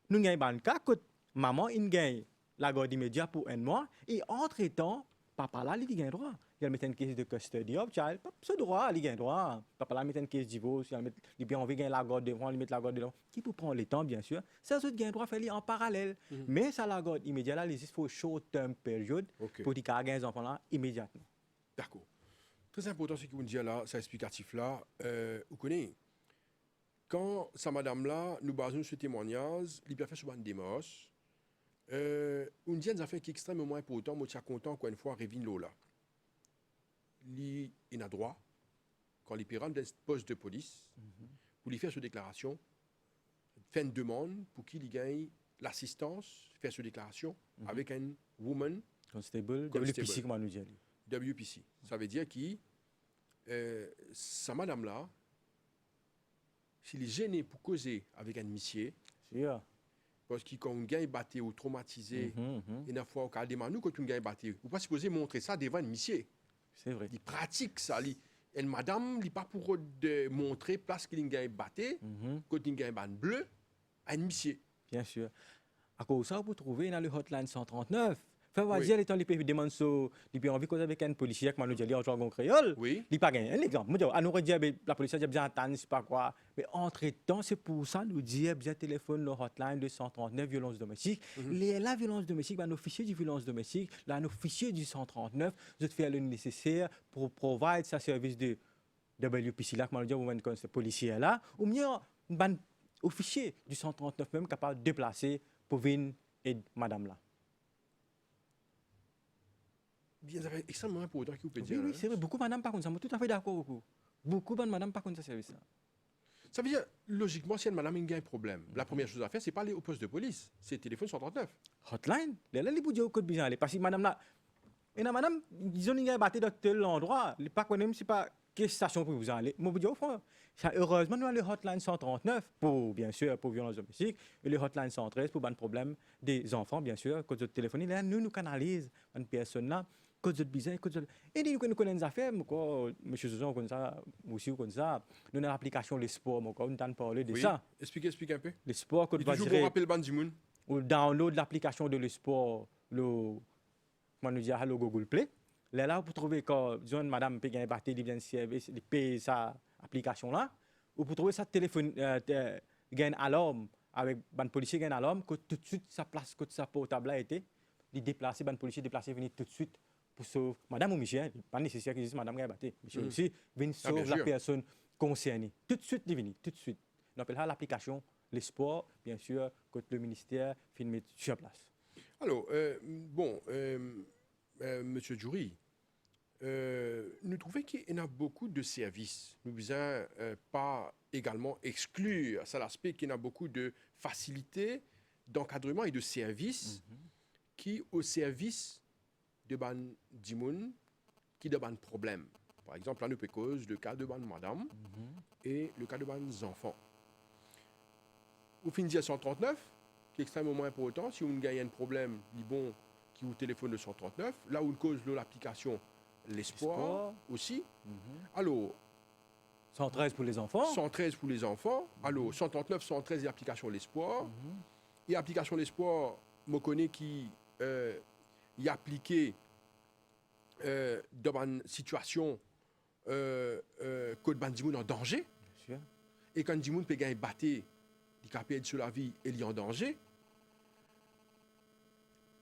Speaker 2: Nous gagnons ban cas, que maman, il gagne la garde immédiate pour un mois, et entre-temps, papa là, il gagne droit. Il met une caisse de custody of child, ce droit, il gagne droit. Papa là, met une caisse de divorce, il bien envie de gagner la garde devant, il met la garde devant. Qui peut prendre le temps, bien sûr. Ça, c'est gagne droit, faire en parallèle. Mais ça, la garde immédiate, là, il existe pour short-term période,
Speaker 1: Ok.
Speaker 2: pour dire qu'il y a des enfants là, immédiatement.
Speaker 1: D'accord. Très important ce que vous dites là, c'est explicatif là. Vous connaissez, quand sa madame là, nous basons sur ce témoignage, il a fait sur une démarche. Une dizaine d'affaires qui est extrêmement important, moi je suis content qu'une fois Révin Lola. Il a droit, quand il peut rendre des postes de police, pour lui faire cette déclaration, faire une demande pour qu'il gagne l'assistance, faire cette déclaration avec un woman
Speaker 2: Constable,
Speaker 1: Constable.
Speaker 2: WPC, comment nous dit.
Speaker 1: WPC. Ça veut dire que sa madame là, s'il est gêné pour causer avec un monsieur,
Speaker 2: Sûr.
Speaker 1: parce que quand on gagne battu ou traumatisé,
Speaker 2: Mhm.
Speaker 1: et une fois au cas de nous, quand on gagne battu, vous pas supposé montrer ça devant un monsieur.
Speaker 2: C'est vrai.
Speaker 1: Il pratique ça. Et madame, il n'est pas pour de montrer place qu'il gagne battu,
Speaker 2: Mhm.
Speaker 1: quand il gagne ban bleu, à un monsieur.
Speaker 2: Bien sûr. À cause de ça, vous trouvez dans le hotline 139. Fait
Speaker 1: Oui.
Speaker 2: dire, les temps, il peut demander ça, il peut envie de causer avec un policier, comme nous dit en jargon créole.
Speaker 1: Oui.
Speaker 2: Il pas gagné. Un exemple. Moi, on aurait dit, la police a bien entendu, c'est pas quoi. Mais entre-temps, c'est pour ça, nous dit, bien téléphone, le hotline 239, violence domestique. La violence domestique, un officier de violence domestique, là, un officier du 139, je faire le nécessaire pour provide sa service de WPC, là, comme on dit, ou même ce policier là, ou mieux, un officier du 139 même capable de déplacer pour venir aider madame là.
Speaker 1: Bien, ça fait extrêmement important qu'il vous peut
Speaker 2: Oui,
Speaker 1: dire.
Speaker 2: oui,
Speaker 1: hein.
Speaker 2: c'est vrai. Beaucoup de madame par contre, ça, moi tout à fait d'accord. Beaucoup de madame par contre, ça service là.
Speaker 1: Ça veut dire, logiquement, si une madame a un problème, la première chose à faire, c'est pas aller au poste de police, c'est téléphone 139.
Speaker 2: Hotline, là, les bouges au code bizarre, aller. Parce que madame là, et la madame, ils ont une battu dans tel endroit, les pas connaît, c'est pas quelle station pour vous aller. Moi, vous dis au fond, ça, heureusement, nous avons le hotline 139 pour, bien sûr, pour violence domestique, et le hotline 113 pour ban problème des enfants, bien sûr, cause de téléphone. Là, nous canalisons une personne là, cause de bizarre, cause de. Et nous connaissons des affaires, quoi, monsieur Zozon, comme ça, aussi, comme ça. Nous avons l'application Les Sports, quoi, nous avons parlé de
Speaker 1: Oui.
Speaker 2: ça.
Speaker 1: Explique un peu.
Speaker 2: Les Sports, quand
Speaker 1: Il
Speaker 2: tu vas
Speaker 1: toujours
Speaker 2: dire,
Speaker 1: pour rappeler le bandimoun.
Speaker 2: ou download l'application de Le Sport, comment nous dire, le Google Play. Là, vous trouvez que, disons, madame peut gagner battu, il vient de service, il paye sa application là, ou vous trouvez ça téléphone, gagne alarme, avec un policier gagne alarme, que tout de suite, sa place, que sa portable a été, il déplace, un policier déplacé, venir tout de suite pour sauver madame ou monsieur, pas nécessaire que dise madame gagne battu, monsieur aussi, venir
Speaker 1: Ah, bien
Speaker 2: sauver la
Speaker 1: sûr.
Speaker 2: personne concernée. Tout de suite, il vient, tout de suite. On appelle ça l'application Les Sports, bien sûr, que le ministère filme sur place.
Speaker 1: Alors, Monsieur Djouri, nous trouvons qu'il y en a beaucoup de services. Nous ne devons pas également exclure ça l'aspect qu'il y a beaucoup de facilités d'encadrement et de services qui au service de ban dimoun qui de ban problème. Par exemple, là, nous peut cause le cas de ban madame et le cas de ban enfants. Au fin de 139, qui est extrêmement important, si on gagne un problème, il est bon qui vous téléphone le 139, là où on cause l'application l'espoir
Speaker 2: L'espoir.
Speaker 1: aussi. Alors,
Speaker 2: 113 pour les enfants.
Speaker 1: 113 pour les enfants. Alors, 139, 113 et application l'espoir. Et application l'espoir, je connais qui y appliqué dans une situation que ban dimoun en danger.
Speaker 2: Bien sûr.
Speaker 1: Et quand dimoun peut gagner batté, il peut perdre sur la vie et il est en danger.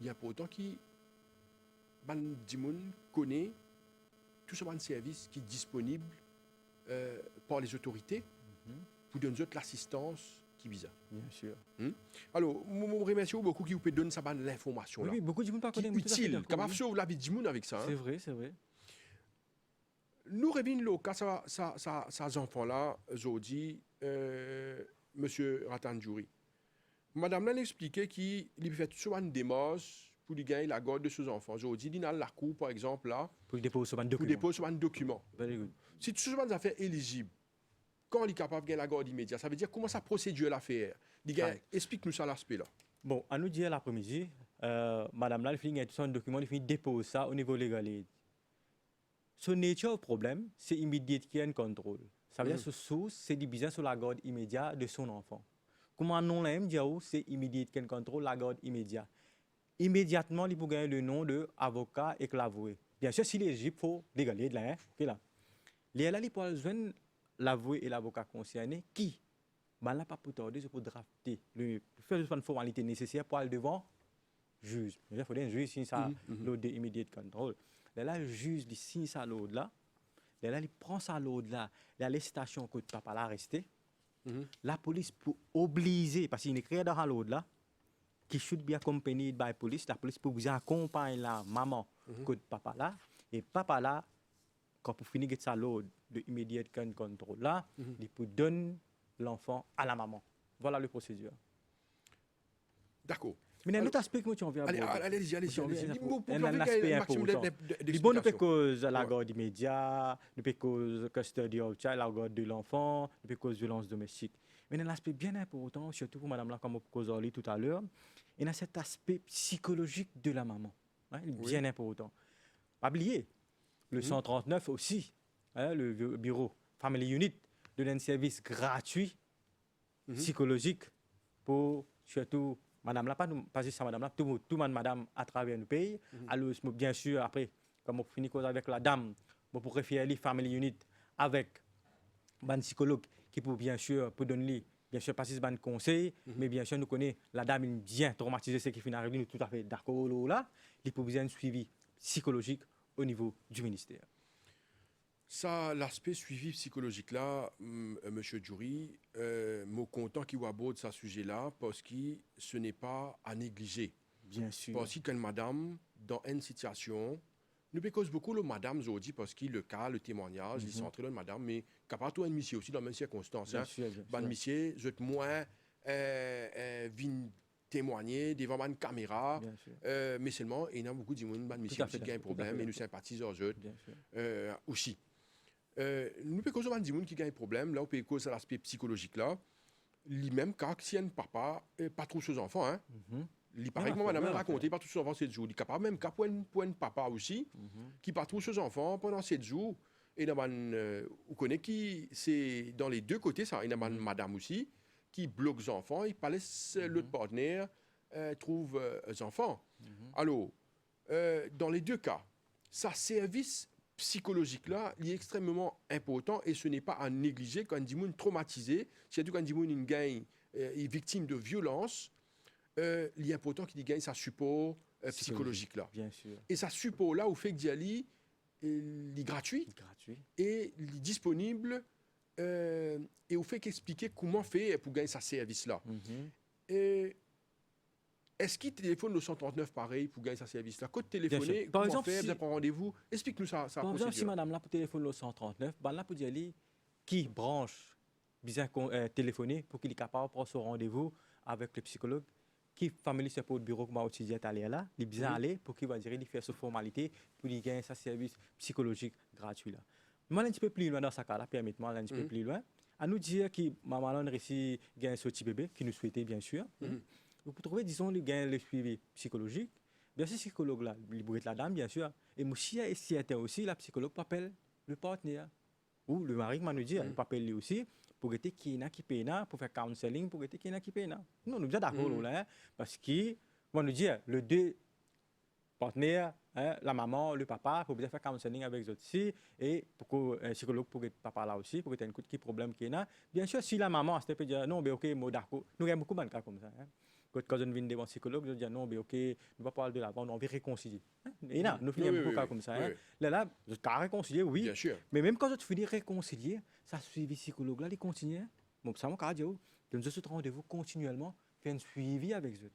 Speaker 1: Il y a pourtant qui ban dimoun connaît tout ce ban service qui est disponible par les autorités pour donner l'assistance qui vise.
Speaker 2: Bien sûr.
Speaker 1: Alors, je remercie beaucoup qui vous peut donner ça l'information
Speaker 2: Oui,
Speaker 1: là.
Speaker 2: oui, beaucoup de gens ne
Speaker 1: Qui est
Speaker 2: connaissent pas.
Speaker 1: utile, capable de sauver la vie de dimoun avec ça. hein.
Speaker 2: C'est vrai, c'est vrai.
Speaker 1: Nous revenons le cas, ces enfants-là, aujourd'hui, Monsieur Ratanjouri. Madame l'a expliqué qu'il fait souvent une démarche pour lui gagner la garde de ses enfants. Aujourd'hui, il a la cour, par exemple, là,
Speaker 2: Pour déposer sur un
Speaker 1: pour
Speaker 2: document.
Speaker 1: déposer sur un document.
Speaker 2: Very good.
Speaker 1: Si tout ce sont des affaires éligibles, quand il est capable de gagner la garde immédiate, ça veut dire comment ça procédure l'affaire.
Speaker 2: Ouais.
Speaker 1: Explique-nous ça l'aspect là.
Speaker 2: Bon, à nous dire l'après-midi, madame là, elle finit tout son document, elle finit dépose ça au niveau légal. Son nature du problème, c'est immediate care and control. Ça veut dire que source, c'est du business sur la garde immédiate de son enfant. Comment non l'aime dire c'est immediate care and control, la garde immédiate. Immédiatement, il peut gagner le nom de avocat et l'avoué. Bien sûr, s'il est éligible, il faut légaliser de là. Hein? Okay, là. Là, il peut joindre l'avoué et l'avocat concerné qui, ben là, pas pour tarder, c'est pour drafter, faire une formalité nécessaire pour aller devant le juge. Il faut un juge signe ça, l'ordre de immediate control. Là, le juge il signe ça l'ordre là. Là, il prend ça l'ordre là. Là, les stations que papa là resté. La police pour obliger, parce qu'il est écrit dans l'ordre là, qui should be accompanied by police. La police pour vous accompagner la maman que papa là. Et papa là, quand pour finir de ça l'ordre de immediate control là, il peut donner l'enfant à la maman. Voilà la procédure.
Speaker 1: D'accord.
Speaker 2: Mais il y a un autre aspect que tu en viens à
Speaker 1: allez-y.
Speaker 2: Un aspect important. Les bons, nous peut cause la garde immédiate, nous peut cause custody of child, la garde de l'enfant, nous peut cause violence domestique. Mais il y a un aspect bien important, surtout pour madame là, comme on cause tout à l'heure, il y a cet aspect psychologique de la maman. Hein, bien important. Pas oublier, le 139 aussi, hein, le bureau Family Unit, donne un service gratuit, psychologique, pour surtout madame là, pas juste ça, madame là, tout le monde, madame, à travers le pays. Alors, bien sûr, après, comme on finit avec la dame, on pourrait faire les family unit avec un psychologue qui peut bien sûr pour donner bien sûr passer un conseil, mais bien sûr nous connaissons la dame est bien traumatisée, c'est qui finit arrivé, nous tout à fait d'accord là, il peut besoin de suivi psychologique au niveau du ministère.
Speaker 1: Ça, l'aspect suivi psychologique là, Monsieur Djouri, me content qu'il aborde ce sujet-là parce que ce n'est pas à négliger.
Speaker 2: Bien sûr.
Speaker 1: Parce que quand madame, dans une situation, nous cause beaucoup le madame aujourd'hui parce que le cas, le témoignage, il est centré dans le madame, mais capable tout un monsieur aussi dans les mêmes circonstances.
Speaker 2: Bien sûr.
Speaker 1: Monsieur, je te moins vient témoigner devant une caméra, mais seulement il y a beaucoup de gens qui ont un problème et nous sympathisons aussi. Nous peut causer des gens qui ont un problème, là, on peut causer l'aspect psychologique là. Lui-même, quand si un papa pas trop ses enfants, hein, il paraît que madame a raconté pas tous ses enfants 7 jours. Il est capable même pour un papa aussi, qui pas trop ses enfants pendant 7 jours. Et vous connaissez qui, c'est dans les deux côtés, ça. Il y a une madame aussi, qui bloque les enfants, il pas laisse l'autre partenaire trouve les enfants. Alors, dans les deux cas, ça service psychologique là, il est extrêmement important et ce n'est pas à négliger quand un gens traumatisé, surtout quand un gens est victime de violence, il est important qu'il gagne sa support psychologique là.
Speaker 2: Bien sûr.
Speaker 1: Et sa support là, au fait que Diali, il est gratuit et il est disponible et au fait qu'expliquer comment faire pour gagner sa service là. Est-ce qu'il téléphone le 139 pareil pour gagner sa service là? Quand téléphoner,
Speaker 2: par
Speaker 1: comment
Speaker 2: exemple,
Speaker 1: faire,
Speaker 2: si,
Speaker 1: vous prendre rendez-vous? Explique-nous ça.
Speaker 2: Par exemple, si madame là pour téléphoner le 139, ben là pour dire qui branche bien téléphoner pour qu'il est capable de prendre son rendez-vous avec le psychologue, qui famille c'est pour le bureau comme on dit aller là, il bien aller pour qu'il va dire il fait sa formalité pour lui gagner sa service psychologique gratuit là. Moi un petit peu plus loin dans ce cas là, permettez-moi un petit peu plus loin, à nous dire que maman a réussi à gagner ce petit bébé qui nous souhaitait bien sûr. Vous pouvez trouver, disons, le suivi psychologique. Bien sûr, psychologue là, il peut être la dame, bien sûr. Et monsieur est certain aussi, la psychologue peut appeler le partenaire. Ou le mari, m'a nous dit, il peut appeler lui aussi, pour être qui est qui paye, pour faire counseling, pour être qui est qui paye. Non, nous sommes d'accord là, parce que, moi nous dit, le deux partenaires, la maman, le papa, pour bien faire counseling avec eux aussi, et pour que un psychologue pour être papa là aussi, pour être un coup de problème qui est là. Bien sûr, si la maman, c'est peut dire, non, mais ok, moi d'accord. Nous avons beaucoup de cas comme ça. Quand on vient devant un psychologue, je dis non, mais ok, nous va parler de l'avant, on va réconcilier. Et là, nous finissons beaucoup de cas comme ça. Là, je t'ai réconcilié, oui.
Speaker 1: Bien sûr.
Speaker 2: Mais même quand je finis de réconcilier, ça suivi psychologue là, il continue. Bon, ça m'a dit, que nous avons rendez-vous continuellement, faire un suivi avec eux.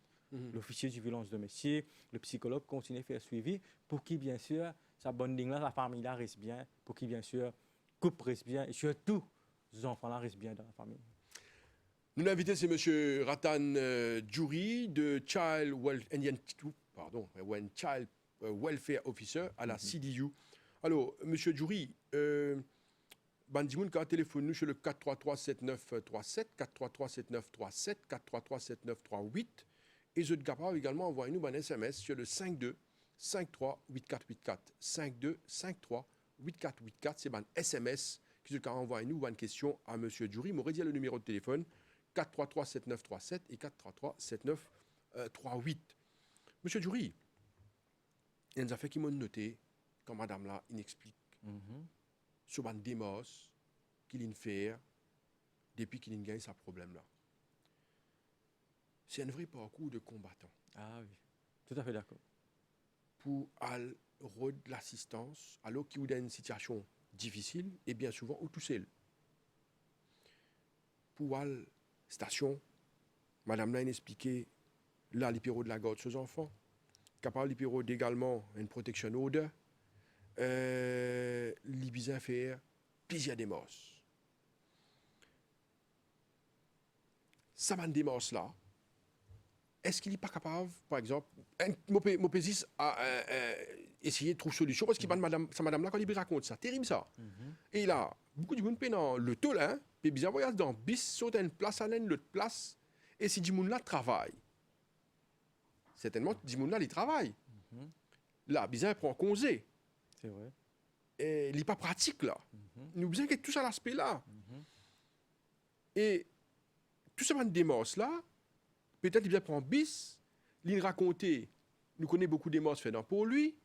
Speaker 2: L'officier de violence domestique, le psychologue continue à faire un suivi pour qu'il, bien sûr, sa bonding là, la famille là reste bien, pour qu'il, bien sûr, couple reste bien, et surtout, les enfants là restent bien dans la famille.
Speaker 1: Nous l'invité, c'est M. Ratan Djouri de Child Welfare pardon, un Child Welfare Officer à la CDU. Alors, monsieur Djouri, Bandimoun a téléphoné nous sur le 433-7937, 433-7937, 433-7938. Et je suis capable également d'envoyer nous un SMS sur le 52 53 8484. 52 53 8484, c'est un SMS qui est envoyer nous une question à M. Djouri. Je vais le numéro de téléphone 433-7937 et 433-7938. M. Djouri, il y a des affaires qui m'ont noté quand madame là, il explique sur un démos qu'il a fait depuis qu'il a gagné ce problème-là. C'est un vrai parcours de combattant.
Speaker 2: Ah oui, tout à fait d'accord.
Speaker 1: Pour aller de l'assistance, alors qu'il y a une situation difficile et bien souvent ou tout seul. Pour aller station, madame l'a expliqué, là, les bureaux de la garde de ses enfants, capable les bureaux également une protection order, les besoin faire plusieurs démarches. Ça va démarche là. Est-ce qu'il n'est pas capable, par exemple, mon pésis a essayé de trouver une solution parce qu'il sa madame là quand il raconte ça, terrible ça. Et là, beaucoup de monde dans le taux là, puis bizarre voyage dans bis sur une place à l'autre place, et si du monde là travaille, certainement du monde là il travaille. Là, bizarre prend congé.
Speaker 2: C'est vrai.
Speaker 1: Et il n'est pas pratique là. Nous besoin que tout ça l'aspect là. Et tout ça va une démarche là. Peut-être qu'il vient prendre bis, il raconter, nous connaissons beaucoup de morts fait pour lui.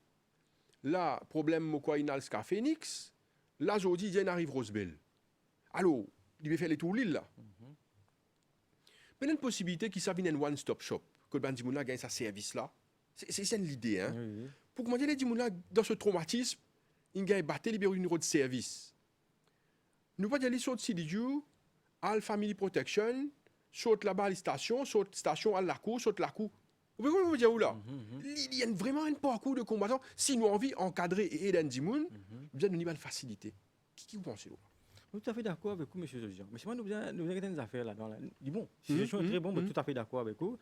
Speaker 1: Là, problème, quoi, il a le Phoenix. Là, aujourd'hui, il arrive Rosebell. Alors, il va faire les tours l'île là. Mais il y a une possibilité qu'il s'avienne un one-stop shop, que le Bandimouna gagne sa service là. C'est l'idée, hein.
Speaker 2: Oui.
Speaker 1: Pour comment dire, les Bandimouna, dans ce traumatisme, il gagne battre les bureaux numéro de service. Nous pas aller sur le CDU, All Family Protection, saute là-bas à la station, saute station à la cour, saute la cour. Vous pouvez vous dire où là? Il y a vraiment un parcours de combattant. Si nous avons envie d'encadrer et aider Ndimoun, nous avons une facilité. Qui vous pensez là?
Speaker 2: Je suis tout à fait d'accord avec vous, M. Zozian. Mais c'est moi, nous avons des affaires là-dedans. Bon, si je suis très bon, je suis tout à fait d'accord avec vous.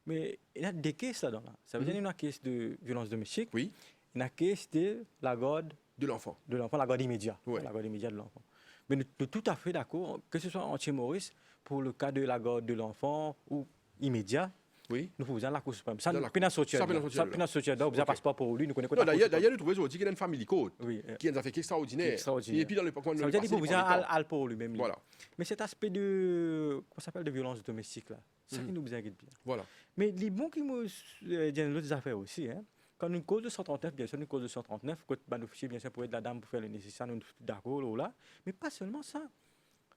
Speaker 2: Mais il y a des caisses là-dedans. Là. Ça veut dire qu'il y a une caisse de violence domestique.
Speaker 1: Oui.
Speaker 2: Il y a une caisse de la garde
Speaker 1: de l'enfant.
Speaker 2: De l'enfant, la garde immédiate.
Speaker 1: Ouais.
Speaker 2: La garde immédiate de l'enfant. Mais nous sommes tout à fait d'accord, que ce soit anti-Maurice, pour le cas de la garde de l'enfant ou immédiat,
Speaker 1: oui.
Speaker 2: nous pouvons la Cour suprême. Ça, nous
Speaker 1: ça
Speaker 2: peut sortir. Ça peut sortir. Donc, vous avez passeport pour lui, nous connaissons.
Speaker 1: D'ailleurs, nous trouvons aussi qu'il y a une famille code qui est un affaire extraordinaire.
Speaker 2: Et
Speaker 1: puis dans le parcours,
Speaker 2: ça veut dire qu'il faut vous aller pour lui-même.
Speaker 1: Voilà.
Speaker 2: Mais cet aspect de, comment s'appelle, de violence domestique là, c'est ça qui nous inquiète bien.
Speaker 1: Voilà.
Speaker 2: Mais les bons qui nous disent d'autres affaires aussi, hein. Quand une cause de 139, bien sûr, une cause de 139, quand un officier, bien sûr, pour aider la dame pour faire le nécessaire, nous sommes d'accord là. Mais pas seulement ça.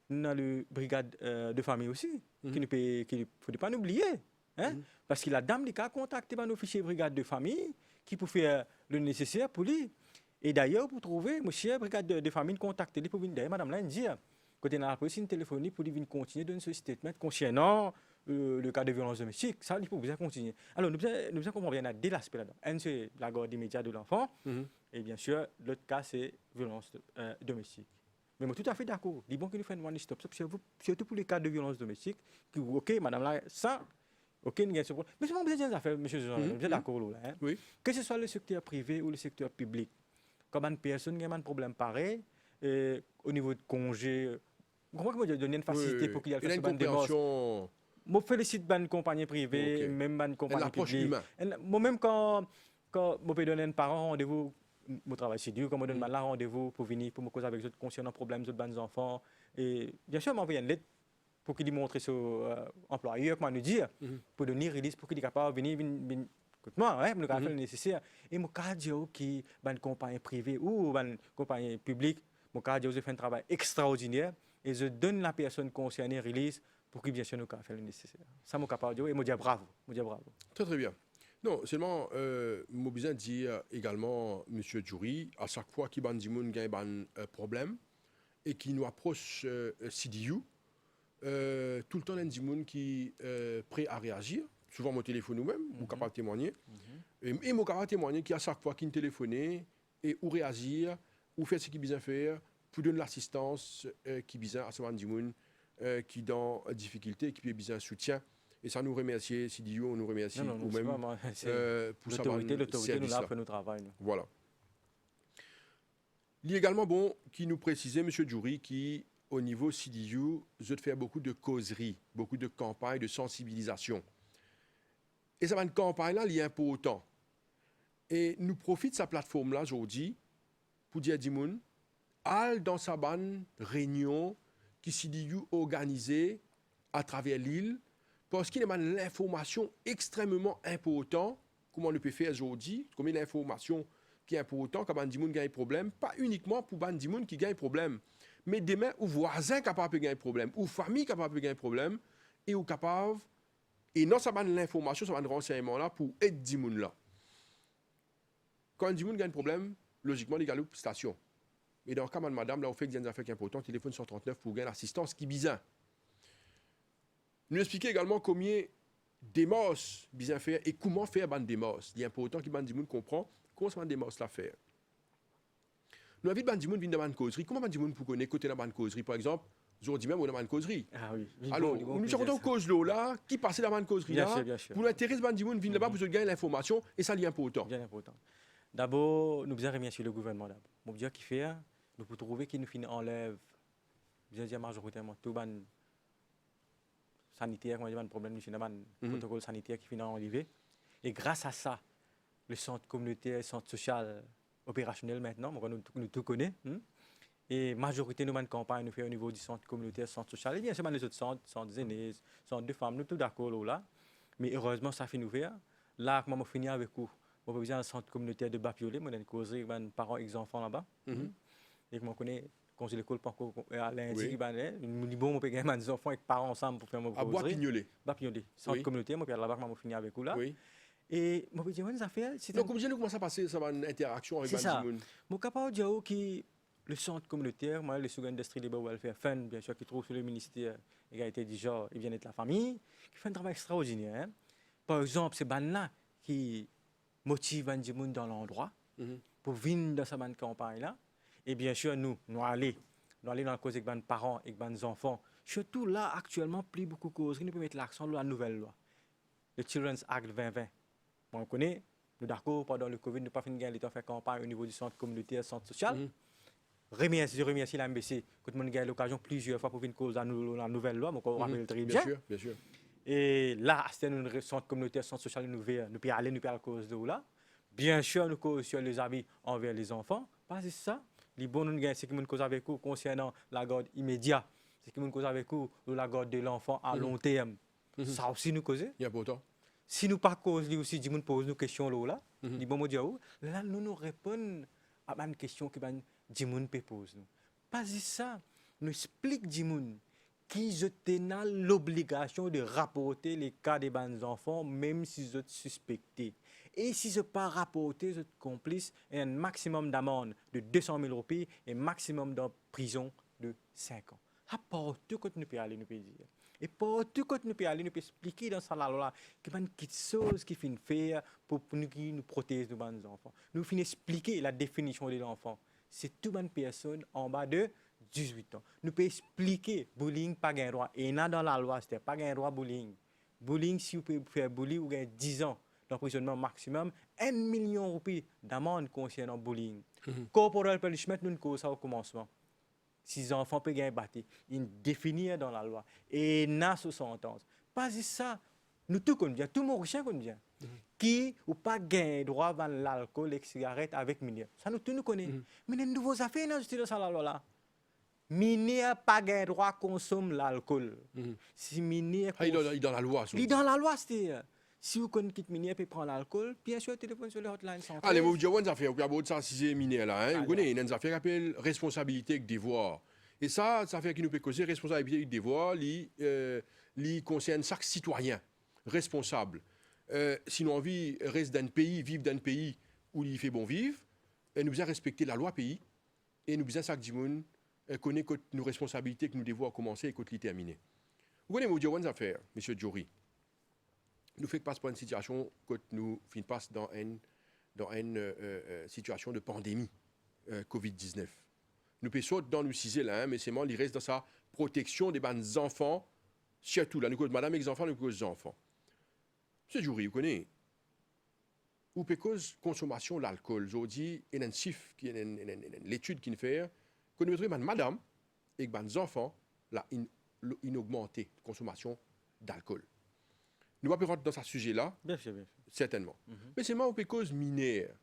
Speaker 2: Nous avons la brigade de famille aussi, qu'il ne faut pas oublier. Hein? Parce que la dame qui a contacté un officier brigade de famille qui peut faire le nécessaire pour lui. Et d'ailleurs, pour trouver, monsieur brigade de famille, contacter lui pour venir d'ailleurs, madame là, dire, quand on a la police, une téléphonie pour lui venir continuer de donner ce statement concernant le cas de violence domestique. Ça, il faut bien continuer. Alors, nous devons comprendre bien deux aspects là-dedans. Un, c'est la garde immédiate de l'enfant. Et bien sûr, l'autre cas, c'est violence domestique. Mais je suis tout à fait d'accord. Il est bon que nous fassions un one-stop shop, surtout pour les cas de violence domestique. Ok, madame là, ça, ok, nous avons mais c'est pas besoin de faire, monsieur Jean, vous êtes d'accord là. Hein?
Speaker 1: Oui.
Speaker 2: Que ce soit le secteur privé ou le secteur public, comme une personne qui a un problème pareil, au niveau de congé, comment vous donner une facilité pour qu'il y ait
Speaker 1: une compréhension.
Speaker 2: Je félicite une compagnie privée, même une compagnie publique. Moi-même, quand je peux donner un parent rendez-vous, je travaille chez Dieu, quand je donne un rendez-vous pour venir, pour me causer avec eux concernant problèmes de bons enfants. Et bien sûr, je m'envoie une lettre pour qu'il montre son employeur, comment nous dire, pour donner release, pour qu'il soit capable de venir. Écoute-moi, je vais faire le nécessaire. Et je vais dire que une compagnie privée ou une compagnie publique, je vais faire un travail extraordinaire et je donne la personne concernée release pour qu'il bien sûr nous fasse le nécessaire. Ça, je suis capable de dire et je dis bravo.
Speaker 1: Très très bien. Non, seulement, je besoin de dire également, M. Djouri, à chaque fois qu'il y a un problème et qu'il nous approche CDU, tout le temps, il y a des gens qui sont prêts à réagir. Souvent, mon téléphone nous-mêmes, je suis capable de témoigner. Et je suis capable de témoigner qu'à chaque fois qu'il téléphone et ou réagir, ou faire ce qu'il besoin faire, pour donner l'assistance qui besoin à ce gens qui sont dans difficulté, qui ont besoin de soutien Et ça nous remercie, Sidiou, on nous remercie,
Speaker 2: Non,
Speaker 1: ou
Speaker 2: c'est
Speaker 1: même
Speaker 2: pas moi, c'est
Speaker 1: pour ça,
Speaker 2: l'autorité nous
Speaker 1: service
Speaker 2: l'a
Speaker 1: là.
Speaker 2: fait notre travail. Nous.
Speaker 1: Voilà. Il est également bon qui nous précisait, M. Djouri, qui, au niveau CDU, je fais beaucoup de causeries, beaucoup de campagnes de sensibilisation. Et ça va une campagne-là, il est important. Et nous profite de sa plateforme-là aujourd'hui pour dire à Dimoun, al dans sa bonne réunion qui CDU organisée à travers l'île, parce qu'il y a l'information extrêmement importante, comment on peut faire aujourd'hui, comme l'information qui est importante quand Bandimoun gagne problème, pas uniquement pour Bandimoun qui gagne problème, mais demain, ou voisin capable de gagner problème, ou famille capable de gagner problème, et ou capable, et non, ça va l'information, ça va le renseignement là pour aider Dimoun là. Quand Dimoun gagne problème, logiquement, il gagne station. Et dans le cas de madame, là, on fait des affaires qui sont importantes, téléphone 139 pour gagner l'assistance qui est bizarre. Nous expliquer également combien démos bien faire et comment faire ban démos. Il est important que Bandimoun comprend comment ça ban démos la faire. Nous invitons Bandimoun venir dans une causerie. Comment Bandimoun pour connaître côté de la causerie par exemple, aujourd'hui même on a une causerie.
Speaker 2: Ah oui.
Speaker 1: Alors, nous cherchons une cause là qui passe dans la causerie là.
Speaker 2: Bien sûr.
Speaker 1: Pour l'intérêt Bandimoun venir là-bas pour gagner l'information et ça est important.
Speaker 2: Bien important. D'abord, nous devons remercier le gouvernement d'abord. Mon Dieu qui fait, nous pouvons trouver qu'il nous enlève, bien dire majoritairement tout ban sanitaire, un problème du protocole sanitaire qui finit enlevé. Et grâce à ça, le centre communautaire, le centre social opérationnel maintenant, nous tout connaissons. Et majorité de nos campagnes nous fait au niveau du centre communautaire, centre social. Et bien sûr, les autres centres aînés, centres de femmes, nous tout d'accord là. Mais heureusement, ça fait nous faire. Là, moi, je finis avec vous. Je vais dans le centre communautaire de Bapiolet, je vais causer avec mes parents et les enfants là-bas. Et je connais. Quand j'ai l'école à lundi, je dis bon, je peux gagner mes enfants avec parents ensemble pour faire mon causerie.
Speaker 1: À Bois-Pignolet.
Speaker 2: Bapiolet, centre communautaire, je vais là-bas, je finis avec vous là.
Speaker 1: Oui.
Speaker 2: Et je vais dire, ça fait.
Speaker 1: Donc, comment nous commence à passer ça va une interaction avec Bandimoun?
Speaker 2: Je suis capable de dire que le centre communautaire, moi, le Second Industry Labor Welfare Fund, bien sûr, qui trouve sur le ministère Égalité du genre et bien-être de la famille, qui fait un travail extraordinaire. Hein. Par exemple, c'est là qui motive Bandimoun dans l'endroit pour venir dans cette campagne-là. Et bien sûr, nous allons dans la cause avec nos parents et nos enfants. Surtout là, actuellement, plus beaucoup de causes. Nous pouvons mettre l'accent sur la nouvelle loi, le Children's Act 2020. Bon, on connaît, nous d'accord, pendant le Covid, nous n'avons pas fini de faire campagne au niveau du centre communautaire, centre social. Je remercie la MBC, que nous avons eu l'occasion plusieurs fois pour venir cause la nouvelle loi, mais on rappelle très bien.
Speaker 1: Bien sûr.
Speaker 2: Et là, c'est un centre communautaire, centre social, nous pouvons aller, nous pouvons à cause de là. Bien sûr, nous cause sur les avis envers les enfants. Pas c'est ça. Les bons nous gagnent, c'est que nous cause avec vous concernant la garde immédiate. C'est que nous cause avec vous la garde de l'enfant à long terme. Ça aussi nous cause.
Speaker 1: Il y a pourtant.
Speaker 2: Si nous pas cause, lui aussi, nous pose nos questions là. Dit bon, là, nous répondons à une question que Dimoun peut poser. Pas ça. Nous explique Dimoun qui a l'obligation de rapporter les cas des enfants, même si ils sont suspectés. Et si ce n'est pas rapporté, vous êtes complice, un maximum d'amende de 200 000 roupies et un maximum de prison de 5 ans. Partout quand nous pouvons aller, nous pouvons dire. Et partout quand nous pouvons aller, nous pouvons expliquer dans cette loi qu'il y a quelque chose qui fait faire pour nous protéger nos enfants. Nous pouvons expliquer la définition de l'enfant. C'est toute une personne en bas de 18 ans. Nous pouvons expliquer bullying pas gain droit. Et là dans la loi, c'était pas gain droit bullying. Bullying, si vous pouvez faire bullying, vous gagnez 10 ans d'emprisonnement maximum, 1 million de roupies d'amende concernant bullying. Corporal punishment, nous ne cause ça au commencement. Si les enfants peuvent gagner battu, ils définissent dans la loi. Et n'a sous sentence. Pas ça. Nous tout connaissons bien, tout le monde connaît bien. Qui ou pas gagner droit à l'alcool et les cigarettes avec mineurs. Ça nous tout nous connaissons. Mais les nouveaux affaires dans la loi là. Mineur pas gagner droit à consommer l'alcool. Si mineur
Speaker 1: il est dans la loi.
Speaker 2: Il est dans la loi, c'est si vous connaissez que mineur peut prendre l'alcool, bien sûr, téléphone sur le hotline 113.
Speaker 1: Allez, vous dites, vous affaire, vous avez ça, si c'est mineur là, hein, vous connaissez, il y a une affaire qui s'appelle responsabilité et devoir. Et ça fait qui nous peut causer responsabilité et devoir, qui concerne chaque citoyen responsable. Si nous envie reste dans un pays, vivre dans un pays où il fait bon vivre, nous devons respecter la loi pays et nous devons chaque monde connaître nos responsabilités que nous devons commencer et que nous terminer. Vous connaissez, vous dites, une affaire, M. Djouri. Nous faisons passer par une situation que nous finissons dans une situation de pandémie Covid-19. Nous pouvons dans nous ciser là, mais c'est moi, il reste dans sa protection des enfants Surtout, là, nous cause madame et les enfants, nous cause les enfants. C'est Jury, vous connaissez. Ou peut cause consommation de l'alcool. Je dis, il y a un chiffre, l'étude qui nous fait, que nous mettons madame et les enfants, là, une augmentée de consommation d'alcool. Nous ne pouvons pas rentrer dans ce sujet-là,
Speaker 2: Bien sûr, bien sûr.
Speaker 1: certainement. Mais c'est moi, on peut cause minière.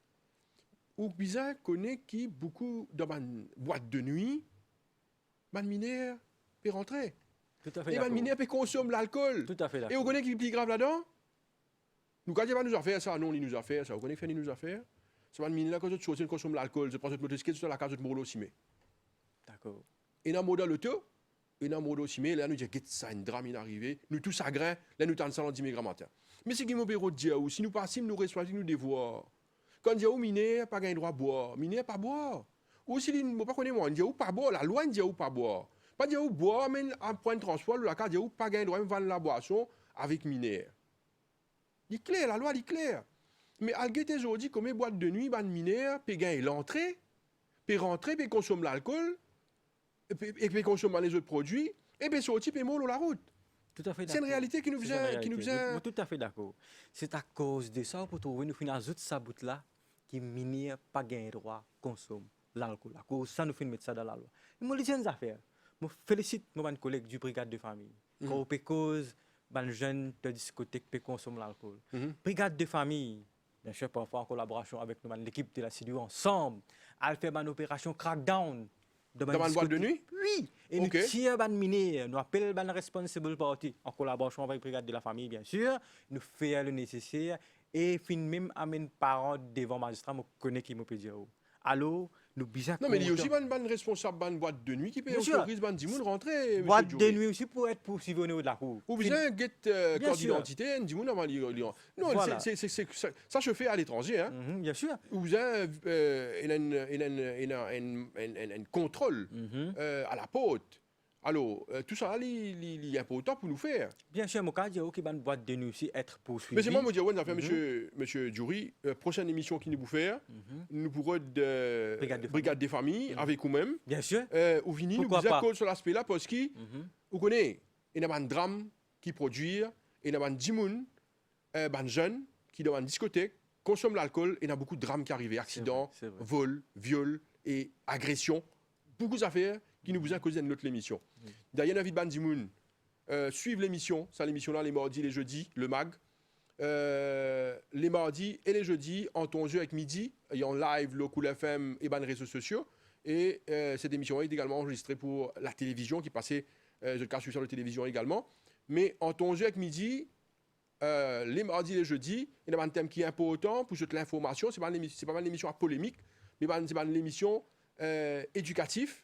Speaker 1: Ou bizarre, connaît qui beaucoup dans une boîte de nuit, man mineur peut rentrer.
Speaker 2: Tout à fait
Speaker 1: Et man
Speaker 2: d'accord.
Speaker 1: mineur peut consommer l'alcool.
Speaker 2: Tout à fait
Speaker 1: Et
Speaker 2: d'accord.
Speaker 1: on connaît qui est plus grave là-dedans. Nous, quand il va nous affaires, ça, non, il nous affaires, ça, on connaît qui fait nous affaires. C'est man mineur, quand tu consommes l'alcool, je prends cette motocyclette sur la case de Molo Simé.
Speaker 2: D'accord.
Speaker 1: Et dans le modèle auto, et dans le modèle Simé, là, nous disons, ça, un drame, il est arrivé. Nous tous à grain, là, nous t'en salon 10 000 matin. Mais c'est qui mon bureau de dire, si nous passons, nous reçoivons, nous devoirs. Quand on dit, oh, mineur, pas gagné droit à boire. Mineur, pas boire. Ou si, il ne pas connaître moi, on dit, oh, pas boire. La loi, on dit, oh, pas boire. Pas dire, oh, boire, mais en point de transport, la carte dit, oh, pas gagné droit à vendre la boisson avec mineur. Il est clair, la loi, il est claire. Mais à l'guette aujourd'hui, comme les boîtes de nuit, ban mineur, peut gagner l'entrée, peut rentrer, peut consommer l'alcool, et peut consommer les autres produits, et peut sortir, peut mourir la route.
Speaker 2: Tout à fait d'accord.
Speaker 1: C'est une réalité qui nous
Speaker 2: C'est
Speaker 1: vient.
Speaker 2: une
Speaker 1: Qui nous
Speaker 2: réalité.
Speaker 1: vient...
Speaker 2: Moi, tout à fait d'accord. C'est à cause de ça pour trouver nous finir toute sa bout là qui minière pas gain droit consomme l'alcool. À cause ça nous fait mettre ça dans la loi. Mais moi les jeunes affaires. Moi félicite mon collègue du brigade de famille. Quand on peut cause ban jeune de discothèque peut consommer l'alcool. Brigade de famille. Bien sûr parfois en collaboration avec nous l'équipe de la CDU ensemble, elle fait une opération crackdown.
Speaker 1: Dans une boîte de nuit?
Speaker 2: Oui. Et
Speaker 1: Ok.
Speaker 2: nous tirons ban mineur, nous appelons ban responsable party en collaboration avec brigade de la famille bien sûr, nous faisons le nécessaire et fin même amène parents devant magistrat me connaît qui me peut dire. Allô, nous bizarre.
Speaker 1: Non, mais il y a aussi ban responsable ban boîte de nuit qui peut
Speaker 2: Bien sûr.
Speaker 1: autoriser ban dimoun rentrer.
Speaker 2: Boîte de nuit aussi pour être poursuivi au niveau de la cour.
Speaker 1: Ou bien get
Speaker 2: Bien
Speaker 1: carte
Speaker 2: sûr.
Speaker 1: d'identité, dimoun avant lire. Non,
Speaker 2: Voilà.
Speaker 1: ça se fait à l'étranger. Hein.
Speaker 2: Bien sûr.
Speaker 1: Ou bien il a un contrôle à la porte. Alors, tout ça, il est important pour nous faire.
Speaker 2: Bien sûr, mon cas, il y a aucune boîte de nuit aussi être poursuivi.
Speaker 1: Mais c'est moi, je dis, ouais, monsieur Jury, prochaine émission qu'il nous vous faire, nous pourrons de Brigade des familles avec vous-même.
Speaker 2: Bien sûr.
Speaker 1: Ou vini, nous
Speaker 2: Pourquoi
Speaker 1: vous
Speaker 2: pas.
Speaker 1: accorde sur l'aspect là, parce que, vous connaissez, il y a un drame qui produit, il y a un dimoun, un jeune qui dans une discothèque, consomme l'alcool, et il y a beaucoup de drames qui arrivent, accidents,
Speaker 2: c'est vrai.
Speaker 1: vols, viols et agressions. Beaucoup d'affaires qui nous vous ont causé dans notre émission. D'ailleurs, David Bandimoun, suivre l'émission, ça l'émission là, les mardis, les jeudis, le MAG. Les mardis et les jeudis, en ton jeu avec midi, il y a en live le Cool FM et les réseaux sociaux. Et cette émission est également enregistrée pour la télévision qui passait, je le cache sur la télévision également. Mais en ton jeu avec midi, les mardis et les jeudis, il y a un thème qui est important pour jeter l'information. Ce n'est pas une émission à polémique, mais c'est une émission éducative.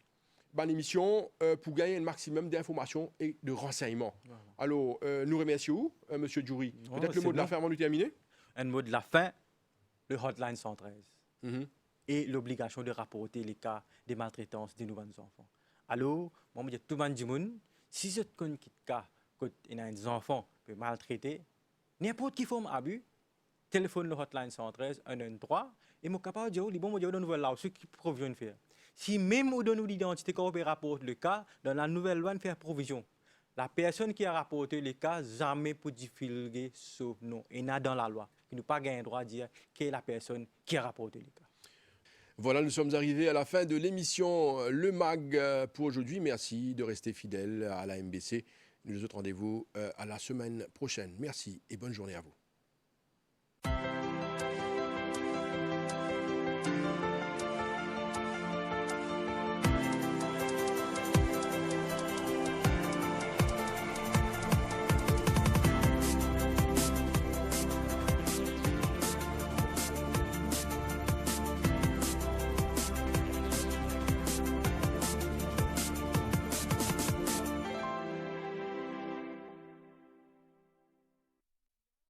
Speaker 1: Une émission pour gagner un maximum d'informations et de renseignements. Voilà. Alors, nous remercions, monsieur Jury. Peut-être le mot de la fin avant de terminer.
Speaker 2: Un mot de la fin, le hotline 113. Et l'obligation de rapporter les cas de maltraitance des nouveaux enfants. Alors, moi, je dis tout le monde, si je connais un cas où il y a des enfants qui sont maltraités, n'importe qui forme abus, téléphone le hotline 113, 113, et je suis capable de dire, bon, je vais donner là, ce qui provient de faire. Si même on donne l'identité qu'on peut rapporter le cas, dans la nouvelle loi, on fait provision. La personne qui a rapporté le cas, jamais pour divulguer ce nom. Et n'a dans la loi. Il n'a pas le droit de dire qui est la personne qui a rapporté le cas.
Speaker 1: Voilà, nous sommes arrivés à la fin de l'émission Le MAG pour aujourd'hui. Merci de rester fidèle à la MBC. Nous vous autres rendez-vous à la semaine prochaine. Merci et bonne journée à vous.